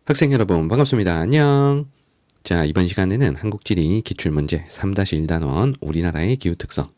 학생 여러분 반갑습니다. 안녕. 자, 이번 시간에는 한국지리 기출문제 3-1단원 우리나라의 기후특성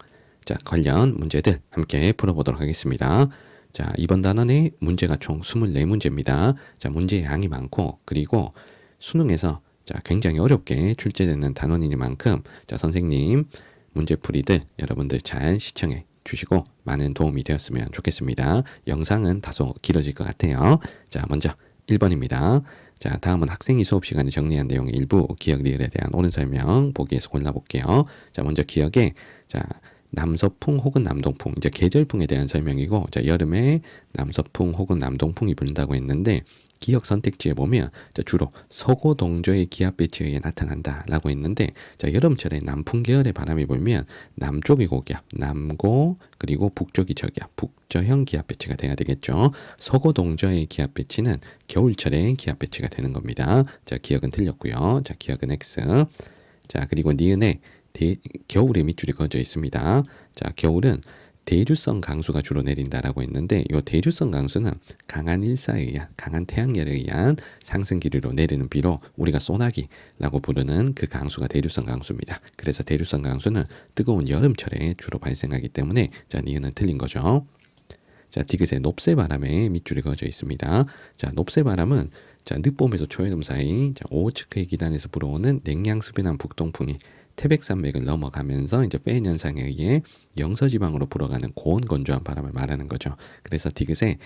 관련 문제들 함께 풀어보도록 하겠습니다. 자, 이번 단원의 문제가 총 24문제입니다. 자, 문제의 양이 많고 그리고 수능에서 굉장히 어렵게 출제되는 단원이니만큼 선생님 문제풀이들 여러분들 잘 시청해 주시고 많은 도움이 되었으면 좋겠습니다. 영상은 다소 길어질 것 같아요. 자, 먼저 1번입니다. 자, 다음은 학생이 수업 시간에 정리한 내용의 일부 기억 리을에 대한 옳은 설명 보기에서 골라볼게요. 자, 먼저 기억에 남서풍 혹은 남동풍, 이제 계절풍에 대한 설명이고, 여름에 남서풍 혹은 남동풍이 분다고 했는데 기억 선택지에 보면 주로 서고 동저의 기압 배치에 의해 나타난다라고 했는데, 여름철에 남풍 계열의 바람이 불면 남쪽이 고기압, 남고 그리고 북쪽이 저기압, 북저형 기압 배치가 돼야 되겠죠. 서고 동저의 기압 배치는 겨울철에 기압 배치가 되는 겁니다. 자, 기억은 틀렸고요. 자, 기억은 X. 자, 그리고 니은에 겨울에 밑줄이 그어져 있습니다. 자, 겨울은 대류성 강수가 주로 내린다라고 했는데, 이 대류성 강수는 강한 일사에 의한, 강한 태양열에 의한 상승 기류로 내리는 비로 우리가 소나기라고 부르는 그 강수가 대류성 강수입니다. 그래서 대류성 강수는 뜨거운 여름철에 주로 발생하기 때문에 니은은 틀린 거죠. 자, 디귿의 높새바람에 밑줄이 그어져 있습니다. 자, 높새바람은 늦봄에서 초여름 사이 오호츠크의 기단에서 불어오는 냉량수변한 북동풍이 태백산맥을 넘어가면서 페인 현상에 의해 영서지방으로 불어가는 고온 건조한 바람을 말하는 거죠. 그래서 디귿이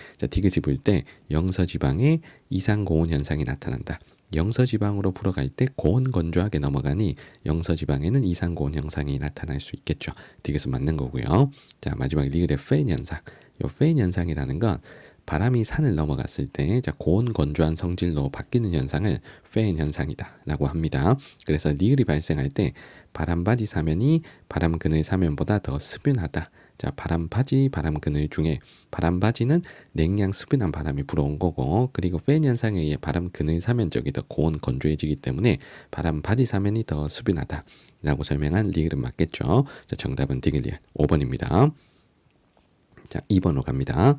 불 때 영서지방에 이상 고온 현상이 나타난다. 영서지방으로 불어갈 때 고온 건조하게 넘어가니 영서지방에는 이상 고온 현상이 나타날 수 있겠죠. 디귿은 맞는 거고요. 자, 마지막 리을의 페인 현상. 이 페인 현상이라는 건 바람이 산을 넘어갔을 때 고온 건조한 성질로 바뀌는 현상을 페인 현상이다라고 합니다. 그래서 리을이 발생할 때 바람바지 사면이 바람 그늘 사면보다 더 수변하다. 자, 바람바지, 바람 그늘 중에 바람바지는 냉량 수변한 바람이 불어온 거고, 그리고 페인 현상에 의해 바람 그늘 사면 쪽이 더 고온 건조해지기 때문에 바람바지 사면이 더 수변하다라고 설명한 리을은 맞겠죠. 자, 정답은 디귿 5번입니다. 자, 2번으로 갑니다.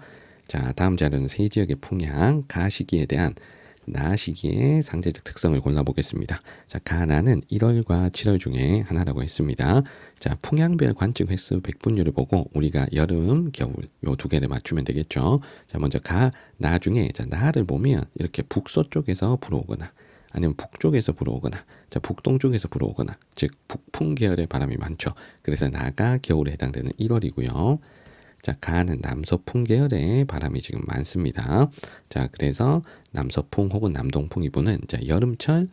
자, 다음 자료는 세 지역의 풍향, 가시기에 대한 나 시기의 상대적 특성을 골라보겠습니다. 자, 가나는 1월과 7월 중에 하나라고 했습니다. 자, 풍향별 관측 횟수 100분율을 보고 우리가 여름, 겨울 요 두 개를 맞추면 되겠죠. 자, 먼저 나 중에 나를 보면 이렇게 북서쪽에서 불어오거나 아니면 북쪽에서 불어오거나 북동쪽에서 불어오거나 즉 북풍 계열의 바람이 많죠. 그래서 나가 겨울에 해당되는 1월이고요. 자, 가는 남서풍 계열의 바람이 지금 많습니다. 자, 그래서 남서풍 혹은 남동풍이 부는 여름철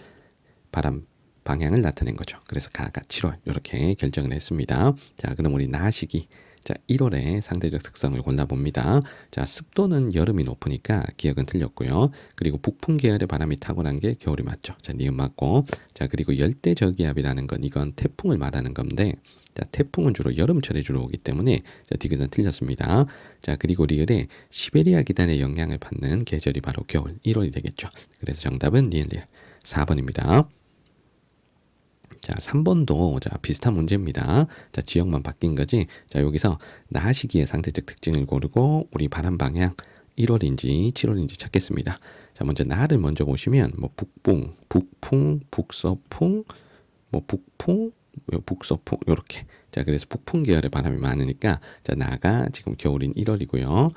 바람 방향을 나타낸 거죠. 그래서 가가 7월 이렇게 결정을 했습니다. 자, 그럼 우리 나 시기 1월의 상대적 특성을 골라봅니다. 자, 습도는 여름이 높으니까 기억은 틀렸고요. 그리고 북풍 계열의 바람이 탁월한 게 겨울이 맞죠. 자, 니은 맞고. 자, 그리고 열대 저기압이라는 건 이건 태풍을 말하는 건데, 자, 태풍은 주로 여름철에 주로 오기 때문에 디귿은 틀렸습니다. 자, 그리고 리을에 시베리아 기단의 영향을 받는 계절이 바로 겨울 1월이 되겠죠. 그래서 정답은 니은 4번입니다. 자, 3번도 비슷한 문제입니다. 자, 지역만 바뀐 거지. 자, 여기서 나 시기의 상대적 특징을 고르고 우리 바람 방향 1월인지 7월인지 찾겠습니다. 자, 먼저 나를 먼저 보시면 북풍, 북서풍, 북풍, 북서풍 이렇게. 자, 그래서 북풍 계열의 바람이 많으니까 나가 지금 겨울인 1월이고요.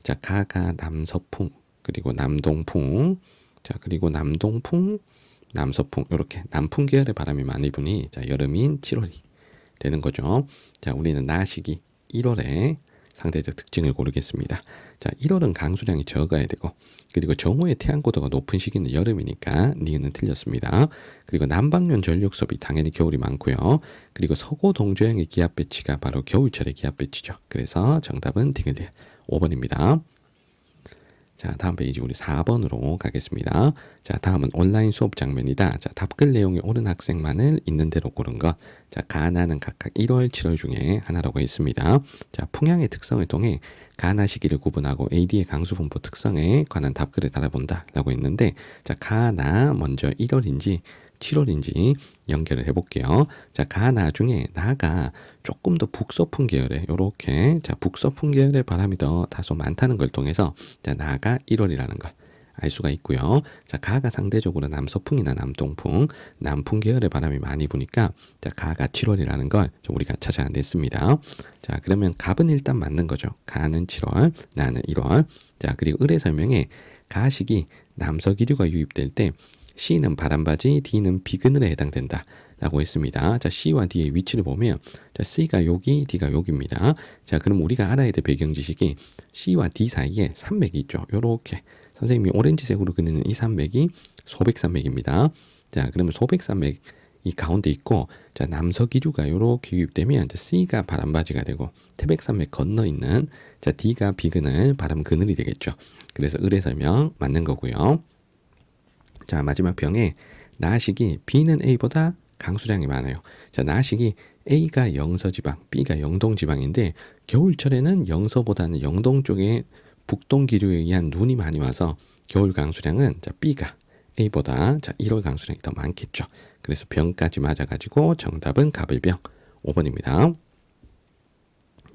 자, 가가 남서풍, 그리고 남동풍, 자, 그리고 남동풍, 남서풍 이렇게 남풍 계열의 바람이 많이 부니 여름인 7월이 되는 거죠. 자, 우리는 나 시기 1월에 상대적 특징을 고르겠습니다. 자, 1월은 강수량이 적어야 되고, 그리고 정오의 태양고도가 높은 시기는 여름이니까 니은은 틀렸습니다. 그리고 남방면 전력 수업이 당연히 겨울이 많고요. 그리고 서고 동저양의 기압 배치가 바로 겨울철의 기압 배치죠. 그래서 정답은 디귿 5번입니다. 자, 다음 페이지 우리 4번으로 가겠습니다. 자, 다음은 온라인 수업 장면이다. 자, 답글 내용이 옳은 학생만을 있는 대로 고른 것. 자, 가나는 각각 1월, 7월 중에 하나라고 했습니다. 자, 풍향의 특성을 통해 가나 시기를 구분하고 AD의 강수분포 특성에 관한 답글을 달아본다라고 했는데, 자, 가나 먼저 1월인지 7월인지 연결을 해볼게요. 자, 가나 중에 나가 조금 더 북서풍 계열의 요렇게 북서풍 계열의 바람이 더 다소 많다는 걸 통해서 나가 1월이라는 걸 알 수가 있고요. 자, 가가 상대적으로 남서풍이나 남동풍, 남풍 계열의 바람이 많이 부니까 자, 가가 7월이라는 걸 좀 우리가 찾아냈습니다. 자, 그러면 갑은 일단 맞는 거죠. 가는 7월, 나는 1월. 자, 그리고 을의 설명에 가식이 남서기류가 유입될 때 C는 바람바지, D는 비그늘에 해당된다. 라고 했습니다. 자, C와 D의 위치를 보면 자, C가 여기, D가 여기입니다. 자, 그럼 우리가 알아야 될 배경 지식이 C와 D 사이에 산맥이 있죠. 요렇게 선생님이 오렌지색으로 그리는 이 산맥이 소백산맥입니다. 자, 그러면 소백산맥 이 가운데 있고 자, 남서기류가 요렇게 유입되면 이제 C가 바람바지가 되고 태백산맥 건너 있는 자, D가 비그늘, 바람 그늘이 되겠죠. 그래서 을의 설명 맞는 거고요. 자, 마지막 병에 나식이 B는 A보다 강수량이 많아요. 자, 나식이 A가 영서지방, B가 영동지방인데 겨울철에는 영서보다는 영동 쪽에 북동 기류에 의한 눈이 많이 와서 겨울 강수량은 자, B가 A보다 자, 1월 강수량이 더 많겠죠. 그래서 병까지 맞아가지고 정답은 갑을병 5번입니다.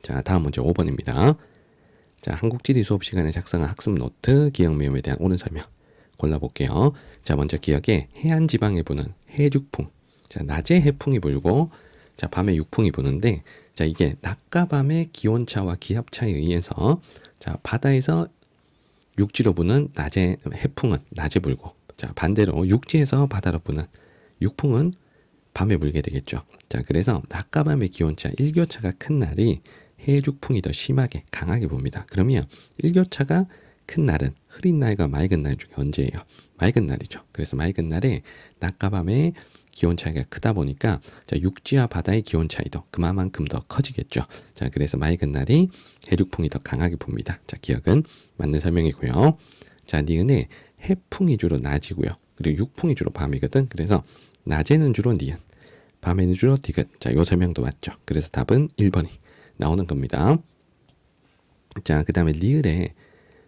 자, 다음 문제 5번입니다. 자, 한국지리 수업 시간에 작성한 학습 노트, 기억 외움에 대한 옳은 설명 골라볼게요. 자, 먼저 기억에 해안 지방에 부는 해륙풍. 자, 낮에 해풍이 불고 자, 밤에 육풍이 부는데 자, 이게 낮과 밤의 기온차와 기압차에 의해서 자, 바다에서 육지로 부는 낮에 해풍은 낮에 불고 자, 반대로 육지에서 바다로 부는 육풍은 밤에 불게 되겠죠. 자, 그래서 낮과 밤의 기온차, 일교차가 큰 날이 해륙풍이 더 심하게 강하게 붑니다. 그러면 일교차가 큰 날은 흐린 날과 맑은 날 중에 언제예요? 맑은 날이죠. 그래서 맑은 날에 낮과 밤의 기온 차이가 크다 보니까 자, 육지와 바다의 기온 차이도 그만큼 더 커지겠죠. 자, 그래서 맑은 날이 해륙풍이 더 강하게 붑니다. 자, 기억은 맞는 설명이고요. 자, 니은에 해풍이 주로 낮이고요. 그리고 육풍이 주로 밤이거든. 그래서 낮에는 주로 니은, 밤에는 주로 디귿. 자, 요 설명도 맞죠. 그래서 답은 1번이 나오는 겁니다. 자, 그 다음에 리을에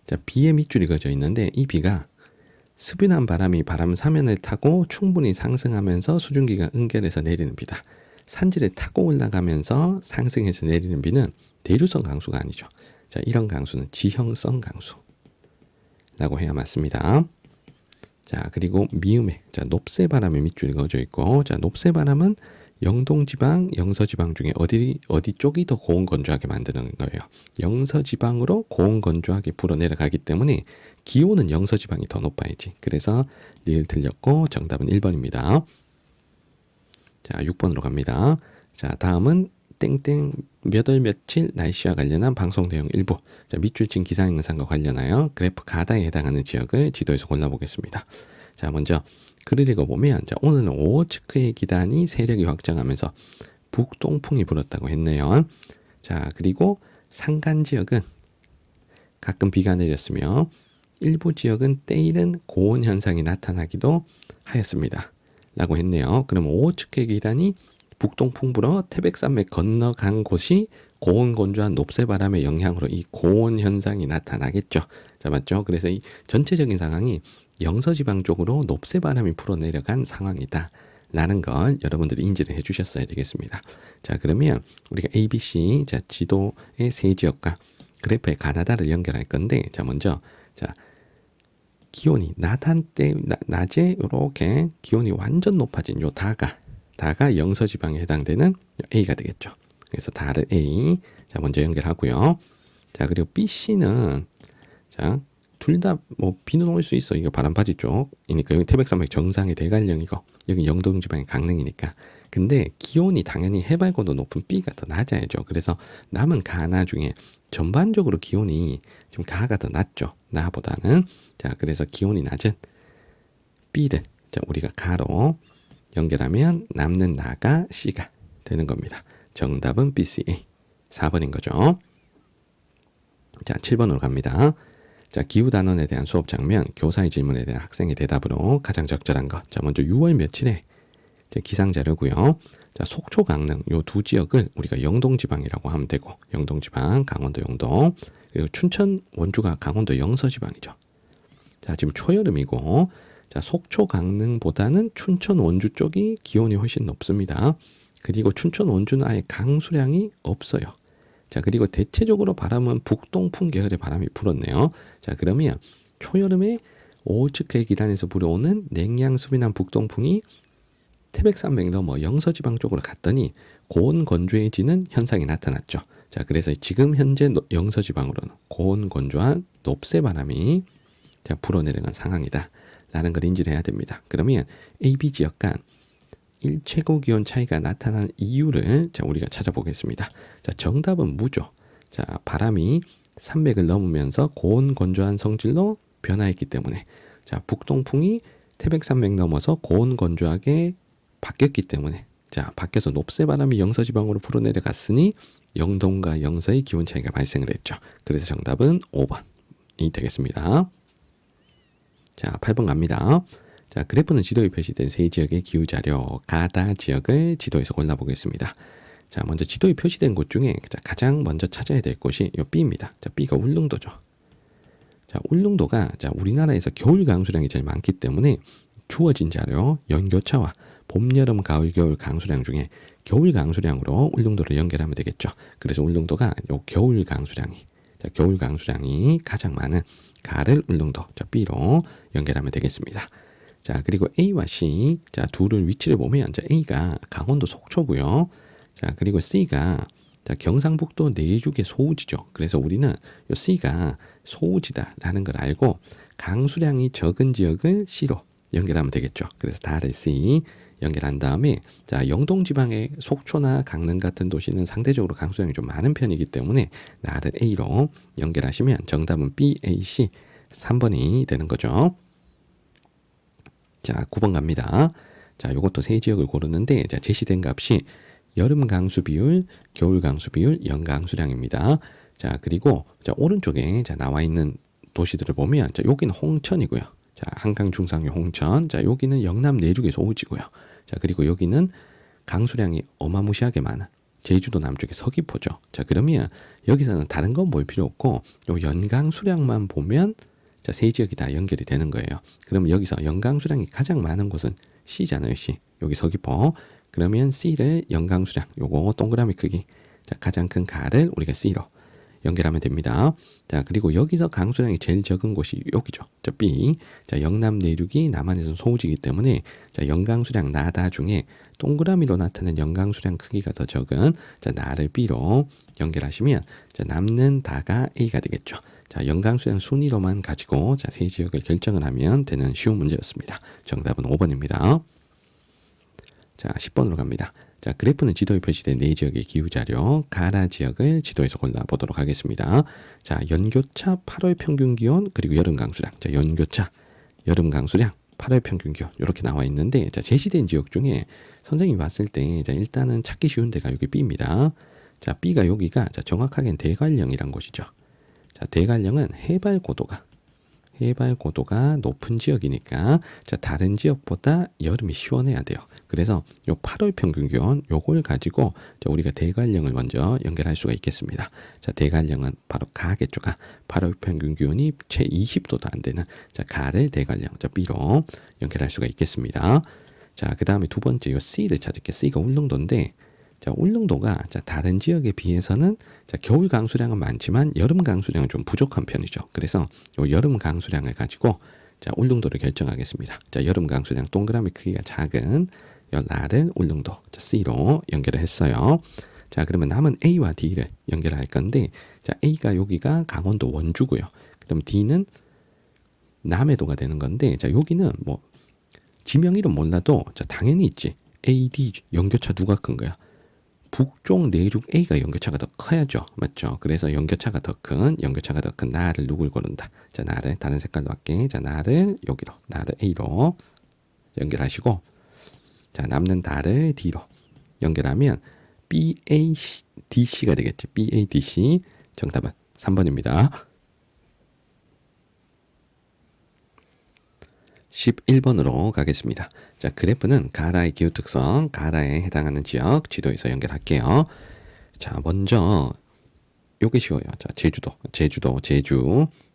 자, 비의 밑줄이 그어져 있는데 이 비가 스분한 바람이 바람 사면을 타고 충분히 상승하면서 수증기가 응결해서 내리는 비다. 산지를 타고 올라가면서 상승해서 내리는 비는 대류성 강수가 아니죠. 자, 이런 강수는 지형성 강수라고 해야 맞습니다. 자, 그리고 미음에 자, 높새바람의 밑줄이 그어져 있고 자, 높새바람은 영동지방, 영서지방 중에 어디 쪽이 더 고온 건조하게 만드는 거예요. 영서지방으로 고온 건조하게 불어 내려가기 때문에 기온은 영서지방이 더 높아야지. 그래서 리을 틀렸고 정답은 1번입니다. 자, 6번으로 갑니다. 자, 다음은 땡땡 몇 월 며칠 날씨와 관련한 방송 내용 일부. 자, 밑줄 친 기상현상과 관련하여 그래프 가다에 해당하는 지역을 지도에서 골라보겠습니다. 자, 먼저 글을 읽어보면 자, 오늘은 오호츠크의 기단이 세력이 확장하면서 북동풍이 불었다고 했네요. 자, 그리고 산간 지역은 가끔 비가 내렸으며 일부 지역은 때이른 고온 현상이 나타나기도 하였습니다. 라고 했네요. 그럼 오호츠크의 기단이 북동풍 불어 태백산맥 건너간 곳이 고온 건조한 높새바람의 영향으로 이 고온 현상이 나타나겠죠. 자, 맞죠? 그래서 이 전체적인 상황이 영서지방 쪽으로 높새바람이 불어 내려간 상황이다 라는 걸 여러분들이 인지를 해 주셨어야 되겠습니다. 자, 그러면 우리가 ABC 자, 지도의 세 지역과 그래프의 가나다를 연결할 건데 자, 먼저 자, 기온이 낮에 이렇게 기온이 완전 높아진 요 다가 영서지방에 해당되는 A가 되겠죠. 그래서 다를 A 자, 먼저 연결하고요. 자, 그리고 BC는 자, 둘 다 뭐 비는 올 수 있어. 이거 바람바지 쪽이니까 여기 태백산맥 정상의 대관령이고 여기 영동지방의 강릉이니까. 근데 기온이 당연히 해발고도 높은 B가 더 낮아야죠. 그래서 남은 가나 중에 전반적으로 기온이 좀 가가 더 낮죠. 나보다는. 자, 그래서 기온이 낮은 B들 자, 우리가 가로 연결하면 남는 나가 C가 되는 겁니다. 정답은 BCA 4번인 거죠. 자, 7번으로 갑니다. 자, 기후단원에 대한 수업 장면, 교사의 질문에 대한 학생의 대답으로 가장 적절한 것. 자, 먼저 6월 며칠에 기상 자료고요. 자, 속초, 강릉 요 두 지역을 우리가 영동지방이라고 하면 되고, 영동지방, 강원도 영동, 그리고 춘천, 원주가 강원도 영서지방이죠. 자, 지금 초여름이고, 자, 속초, 강릉보다는 춘천, 원주 쪽이 기온이 훨씬 높습니다. 그리고 춘천, 원주는 아예 강수량이 없어요. 자, 그리고 대체적으로 바람은 북동풍 계열의 바람이 불었네요. 자, 그러면 초여름에 오츠크의 기단에서 불어오는 냉량 수비난 북동풍이 태백산맥 넘어 영서지방 쪽으로 갔더니 고온 건조해지는 현상이 나타났죠. 자, 그래서 지금 현재 영서지방으로는 고온 건조한 높새바람이 불어내려간 상황이다 라는 걸 인지를 해야 됩니다. 그러면 AB 지역 간 일최고 기온 차이가 나타난 이유를 우리가 찾아보겠습니다. 자, 정답은 무죠. 자, 바람이 산맥을 넘으면서 고온 건조한 성질로 변화했기 때문에, 자, 북동풍이 태백산맥 넘어서 고온 건조하게 바뀌었기 때문에, 자, 바뀌어서 높새바람이 영서지방으로 불어내려갔으니 영동과 영서의 기온 차이가 발생을 했죠. 그래서 정답은 5번이 되겠습니다. 자, 8번 갑니다. 자, 그래프는 지도에 표시된 세 지역의 기후자료 가다 지역을 지도에서 골라보겠습니다. 자, 먼저 지도에 표시된 곳 중에 가장 먼저 찾아야 될 곳이 이 B입니다. 자, B가 울릉도죠. 자, 울릉도가 우리나라에서 겨울 강수량이 제일 많기 때문에 주어진 자료 연교차와 봄, 여름, 가을, 겨울 강수량 중에 겨울 강수량으로 울릉도를 연결하면 되겠죠. 그래서 울릉도가 요 겨울 강수량이 가장 많은 가를 울릉도, B로 연결하면 되겠습니다. 자, 그리고 A와 C, 자, 둘을 위치를 보면, A가 강원도 속초고요. 자, 그리고 C가 경상북도 내륙의 소우지죠. 그래서 우리는 요 C가 소우지다라는 걸 알고 강수량이 적은 지역을 C로 연결하면 되겠죠. 그래서 달을 C 연결한 다음에, 자, 영동지방의 속초나 강릉 같은 도시는 상대적으로 강수량이 좀 많은 편이기 때문에 나를 A로 연결하시면 정답은 B, A, C 3번이 되는 거죠. 자, 9번 갑니다. 자, 요것도 세 지역을 고르는데, 자, 제시된 값이 여름 강수 비율, 겨울 강수 비율, 연 강수량입니다. 자, 그리고 오른쪽에 나와 있는 도시들을 보면, 여기는 홍천이고요. 자, 한강 중상류 홍천. 자, 여기는 영남 내륙의 소우지고요. 자, 그리고 여기는 강수량이 어마무시하게 많은 제주도 남쪽의 서귀포죠. 자, 그러면 여기서는 다른 건 볼 필요 없고 요 연강수량만 보면, 자, 세 지역이 다 연결이 되는 거예요. 그러면 여기서 연강수량이 가장 많은 곳은 C잖아요. C. 여기 서귀포. 그러면 C를 연강수량, 요거 동그라미 크기, 자, 가장 큰 가를 우리가 C로 연결하면 됩니다. 자, 그리고 여기서 강수량이 제일 적은 곳이 여기죠. 자, B. 자, 영남 내륙이 남한에서는 소우지이기 때문에, 자, 연강수량 나다 중에 동그라미로 나타낸 연강수량 크기가 더 적은, 자, 나를 B로 연결하시면, 자, 남는 다가 A가 되겠죠. 자, 연강수량 순위로만 가지고, 자, 세 지역을 결정을 하면 되는 쉬운 문제였습니다. 정답은 5번입니다. 자, 10번으로 갑니다. 자, 그래프는 지도에 표시된 네 지역의 기후자료 가라 지역을 지도에서 골라보도록 하겠습니다. 자, 연교차 8월 평균 기온 그리고 여름 강수량. 자, 연교차 여름 강수량 8월 평균 기온 이렇게 나와 있는데, 자, 제시된 지역 중에 선생님이 봤을 때, 자, 일단은 찾기 쉬운 데가 여기 B입니다. 자, B가 여기가, 자, 정확하게는 대관령이란 곳이죠. 자, 대관령은 해발 고도가 높은 지역이니까, 자, 다른 지역보다 여름이 시원해야 돼요. 그래서 요 8월 평균 기온 요걸 가지고, 자, 우리가 대관령을 먼저 연결할 수가 있겠습니다. 자, 대관령은 바로 가겠죠. 8월 평균 기온이 채 20도도 안 되는, 자, 가를 대관령, 자, B로 연결할 수가 있겠습니다. 자, 그 다음에 두 번째 요 C를 찾을게요. C가 울릉도인데, 자, 울릉도가, 자, 다른 지역에 비해서는, 자, 겨울 강수량은 많지만 여름 강수량은 좀 부족한 편이죠. 그래서 요 여름 강수량을 가지고, 자, 울릉도를 결정하겠습니다. 자, 여름 강수량 동그라미 크기가 작은 요 나를 울릉도, 자, C로 연결을 했어요. 자, 그러면 남은 A와 D를 연결할 건데, 자, A가 여기가 강원도 원주고요. 그럼 D는 남해도가 되는 건데, 자, 여기는 뭐 지명 이름 몰라도, 자, 당연히 있지. A, D 연교차 누가 큰 거야? 북쪽 내륙 A가 연교차가 더 커야죠. 맞죠? 그래서 연교차가 더 큰 나를 누굴 고른다. 자, 나를 다른 색깔로 할게. 자, 나를 여기로, 나를 A로 연결하시고, 자, 남는 나를 D로 연결하면 BADC가 되겠죠. BADC. 정답은 3번입니다. 11번으로 가겠습니다. 자, 그래프는 가라의 기후 특성, 가라에 해당하는 지역 지도에서 연결할게요. 자, 먼저 요게 쉬워요. 자, 제주.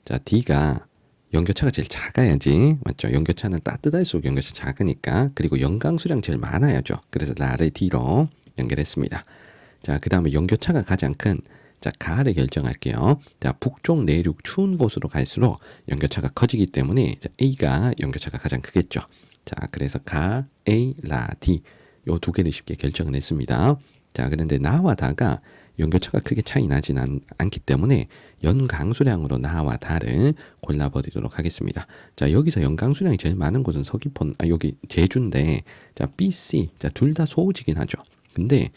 자, D가 연교차가 제일 작아야지. 맞죠? 연교차는 따뜻할수록 연교차 작으니까. 그리고 연강수량 제일 많아야죠. 그래서 나를 D로 연결했습니다. 자, 그 다음에 연교차가 가장 큰 자, 가를 결정할게요. 자, 북쪽 내륙 추운 곳으로 갈수록 연교차가 커지기 때문에 자, A가 연교차가 가장 크겠죠. 자, 그래서 가, A, 라, D 요 두 개를 쉽게 결정을 했습니다. 자, 그런데 나와 다가 연교차가 크게 차이 나진 않기 때문에 연강수량으로 나와 다를 골라버리도록 하겠습니다. 자, 여기서 연강수량이 제일 많은 곳은 서귀포, 여기 제주인데, 자, B, C, 자, 둘 다 소우지긴 하죠. 근데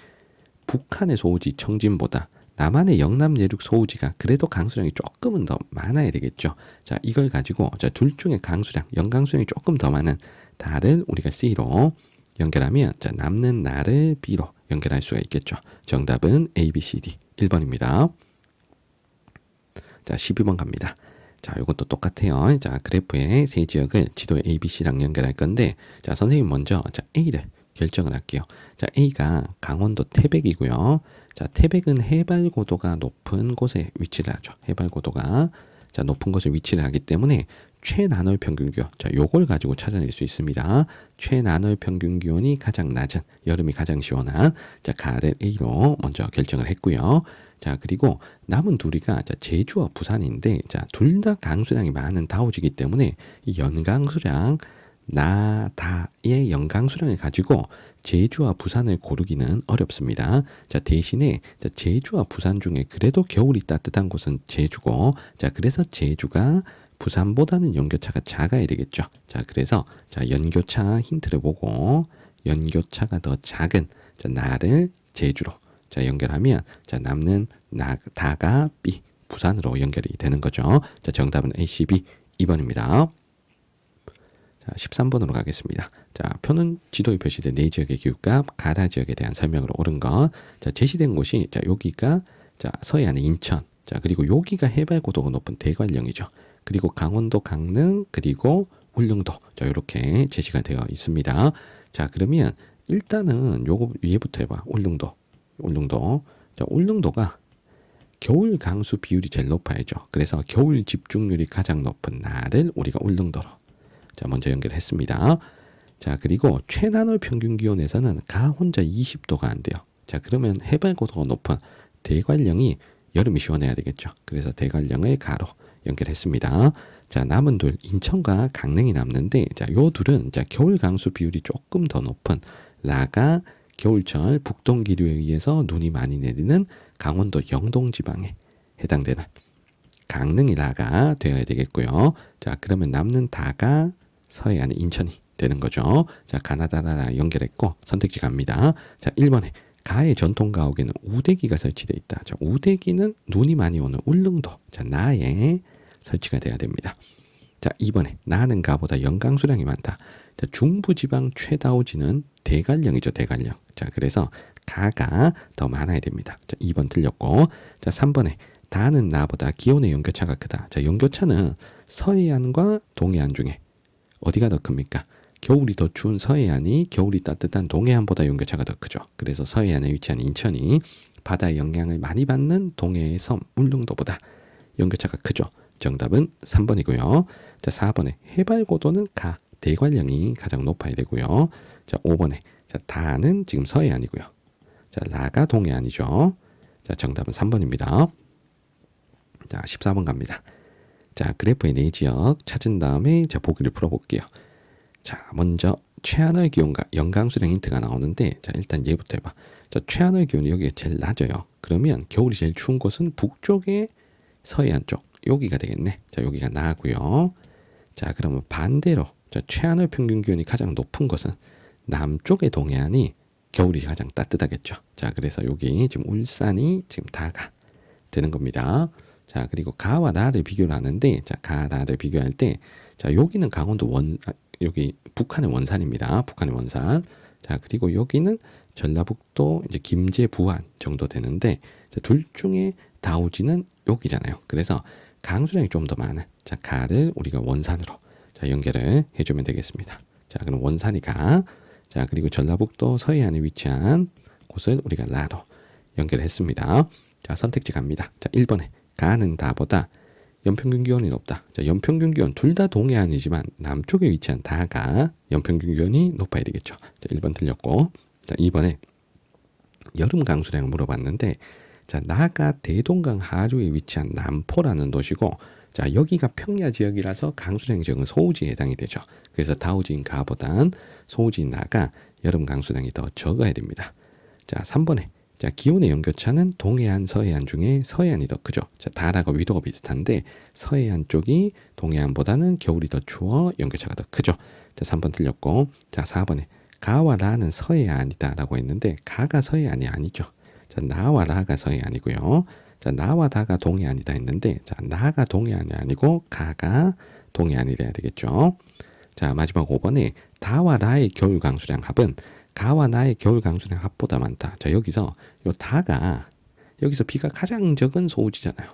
북한의 소우지 청진보다 남한의 영남 내륙 소우지가 그래도 강수량이 조금은 더 많아야 되겠죠. 자, 이걸 가지고 자, 둘 중에 강수량, 연강수량이 조금 더 많은 달을 우리가 C로 연결하면 자, 남는 날을 B로 연결할 수가 있겠죠. 정답은 A, B, C, D 1번입니다. 자, 12번 갑니다. 자, 이것도 똑같아요. 자, 그래프의 세 지역을 지도의 A, B, C랑 연결할 건데, 자, 선생님 먼저 자, A를 결정을 할게요. 자, A가 강원도 태백이고요. 자, 태백은 해발 고도가 높은 곳에 위치를 하죠. 해발 고도가 자, 높은 곳에 위치를 하기 때문에 최나널 평균 기온, 자, 요걸 가지고 찾아낼 수 있습니다. 최나널 평균 기온이 가장 낮은, 여름이 가장 시원한, 자, 가를 A로 먼저 결정을 했고요. 자, 그리고 남은 둘이가 자, 제주와 부산인데, 자, 둘 다 강수량이 많은 다오지기 때문에 이 연강수량, 다의 연강수량을 가지고 제주와 부산을 고르기는 어렵습니다. 자, 대신에 자, 제주와 부산 중에 그래도 겨울이 따뜻한 곳은 제주고, 자, 그래서 제주가 부산보다는 연교차가 작아야 되겠죠. 자, 그래서 자, 연교차 힌트를 보고 연교차가 더 작은 자, 나를 제주로 자, 연결하면 자, 남는 다가 B 부산으로 연결이 되는 거죠. 자, 정답은 A, C, B 2번입니다. 자, 13번으로 가겠습니다. 자, 표는 지도에 표시된 네 지역의 기후값, 가다 지역에 대한 설명으로 옳은 것. 자, 제시된 곳이 자, 여기가 자, 서해안의 인천. 자, 그리고 여기가 해발 고도가 높은 대관령이죠. 그리고 강원도 강릉, 그리고 울릉도. 자, 이렇게 제시가 되어 있습니다. 자, 그러면 일단은 요거 위에부터 해봐. 울릉도. 자, 울릉도가 겨울 강수 비율이 제일 높아야죠. 그래서 겨울 집중률이 가장 높은 날을 우리가 울릉도로 자, 먼저 연결했습니다. 자, 그리고 최나널 평균 기온에서는 가 혼자 20도가 안 돼요. 자, 그러면 해발 고도가 높은 대관령이 여름이 시원해야 되겠죠. 그래서 대관령을 가로 연결했습니다. 자, 남은 둘 인천과 강릉이 남는데, 자, 요 둘은 자, 겨울 강수 비율이 조금 더 높은 라가 겨울철 북동 기류에 의해서 눈이 많이 내리는 강원도 영동 지방에 해당되는 강릉이 라가 되어야 되겠고요. 자, 그러면 남는 다가 서해안의 인천이 되는 거죠. 자, 가나다라 연결했고 선택지 갑니다. 자, 1번에 가의 전통 가옥에는 우대기가 설치되어 있다. 자, 우대기는 눈이 많이 오는 울릉도. 자, 나에 설치가 돼야 됩니다. 자, 2번에 나는 가보다 연강수량이 많다. 자, 중부지방 최다오지는 대관령이죠. 대관령. 자, 그래서 가가 더 많아야 됩니다. 자, 2번 틀렸고. 자, 3번에 다는 나보다 기온의 연교차가 크다. 자, 연교차는 서해안과 동해안 중에 어디가 더 큽니까? 겨울이 더 추운 서해안이 겨울이 따뜻한 동해안보다 연교차가 더 크죠. 그래서 서해안에 위치한 인천이 바다의 영향을 많이 받는 동해의 섬 울릉도보다 연교차가 크죠. 정답은 3번이고요. 자, 4번에 해발 고도는 가 대관령이 가장 높아야 되고요. 자, 5번에 자, 다는 지금 서해안이고요. 자, 라가 동해안이죠. 자, 정답은 3번입니다. 자, 14번 갑니다. 자, 그래프의 네 지역 찾은 다음에 자, 보기를 풀어볼게요. 자, 먼저 최하늘 기온과 연강수량 힌트가 나오는데, 자, 일단 얘부터 해봐. 자, 최하늘 기온이 여기가 제일 낮아요. 그러면 겨울이 제일 추운 곳은 북쪽의 서해안 쪽, 여기가 되겠네. 자, 여기가 나고요. 자, 그러면 반대로 자, 최하늘 평균 기온이 가장 높은 곳은 남쪽의 동해안이 겨울이 가장 따뜻하겠죠. 자, 그래서 여기 지금 울산이 지금 다가 되는 겁니다. 자, 그리고 가와 라를 비교를 하는데, 자, 가, 라를 비교할 때, 자, 여기는 강원도 여기 북한의 원산입니다. 북한의 원산. 자, 그리고 여기는 전라북도 이제 김제 부안 정도 되는데, 자, 둘 중에 다오지는 여기잖아요. 그래서 강수량이 좀 더 많은 자, 가를 우리가 원산으로 자, 연결을 해주면 되겠습니다. 자, 그럼 원산이 가. 자, 그리고 전라북도 서해안에 위치한 곳을 우리가 라로 연결했습니다. 자, 선택지 갑니다. 자, 1번에 가는 다보다 연평균 기온이 높다. 자, 연평균 기온 둘 다 동해안이지만 남쪽에 위치한 다가 연평균 기온이 높아야 되겠죠. 자, 1번 틀렸고. 자, 2번에 여름 강수량을 물어봤는데, 자, 나가 대동강 하류에 위치한 남포라는 도시고, 자, 여기가 평야 지역이라서 강수량 지역은 소우지에 해당이 되죠. 그래서 다우지인 가보단 소우지인 나가 여름 강수량이 더 적어야 됩니다. 자, 3번에 자, 기온의 연교차는 동해안, 서해안 중에 서해안이 더 크죠. 자, 다라가 위도가 비슷한데 서해안 쪽이 동해안보다는 겨울이 더 추워 연교차가 더 크죠. 자, 3번 틀렸고, 자, 4번에 가와 라는 서해안이다라고 했는데 가가 서해안이 아니죠. 자, 나와 라가 서해안이고요. 자, 나와 다가 동해안이다 했는데 자, 나가 동해안이 아니고 가가 동해안이 돼야 되겠죠. 자, 마지막 5번에 다와 라의 겨울 강수량 합은 가와 나의 겨울 강수량 합보다 많다. 자, 여기서 요 다가 여기서 비가 가장 적은 소우지잖아요.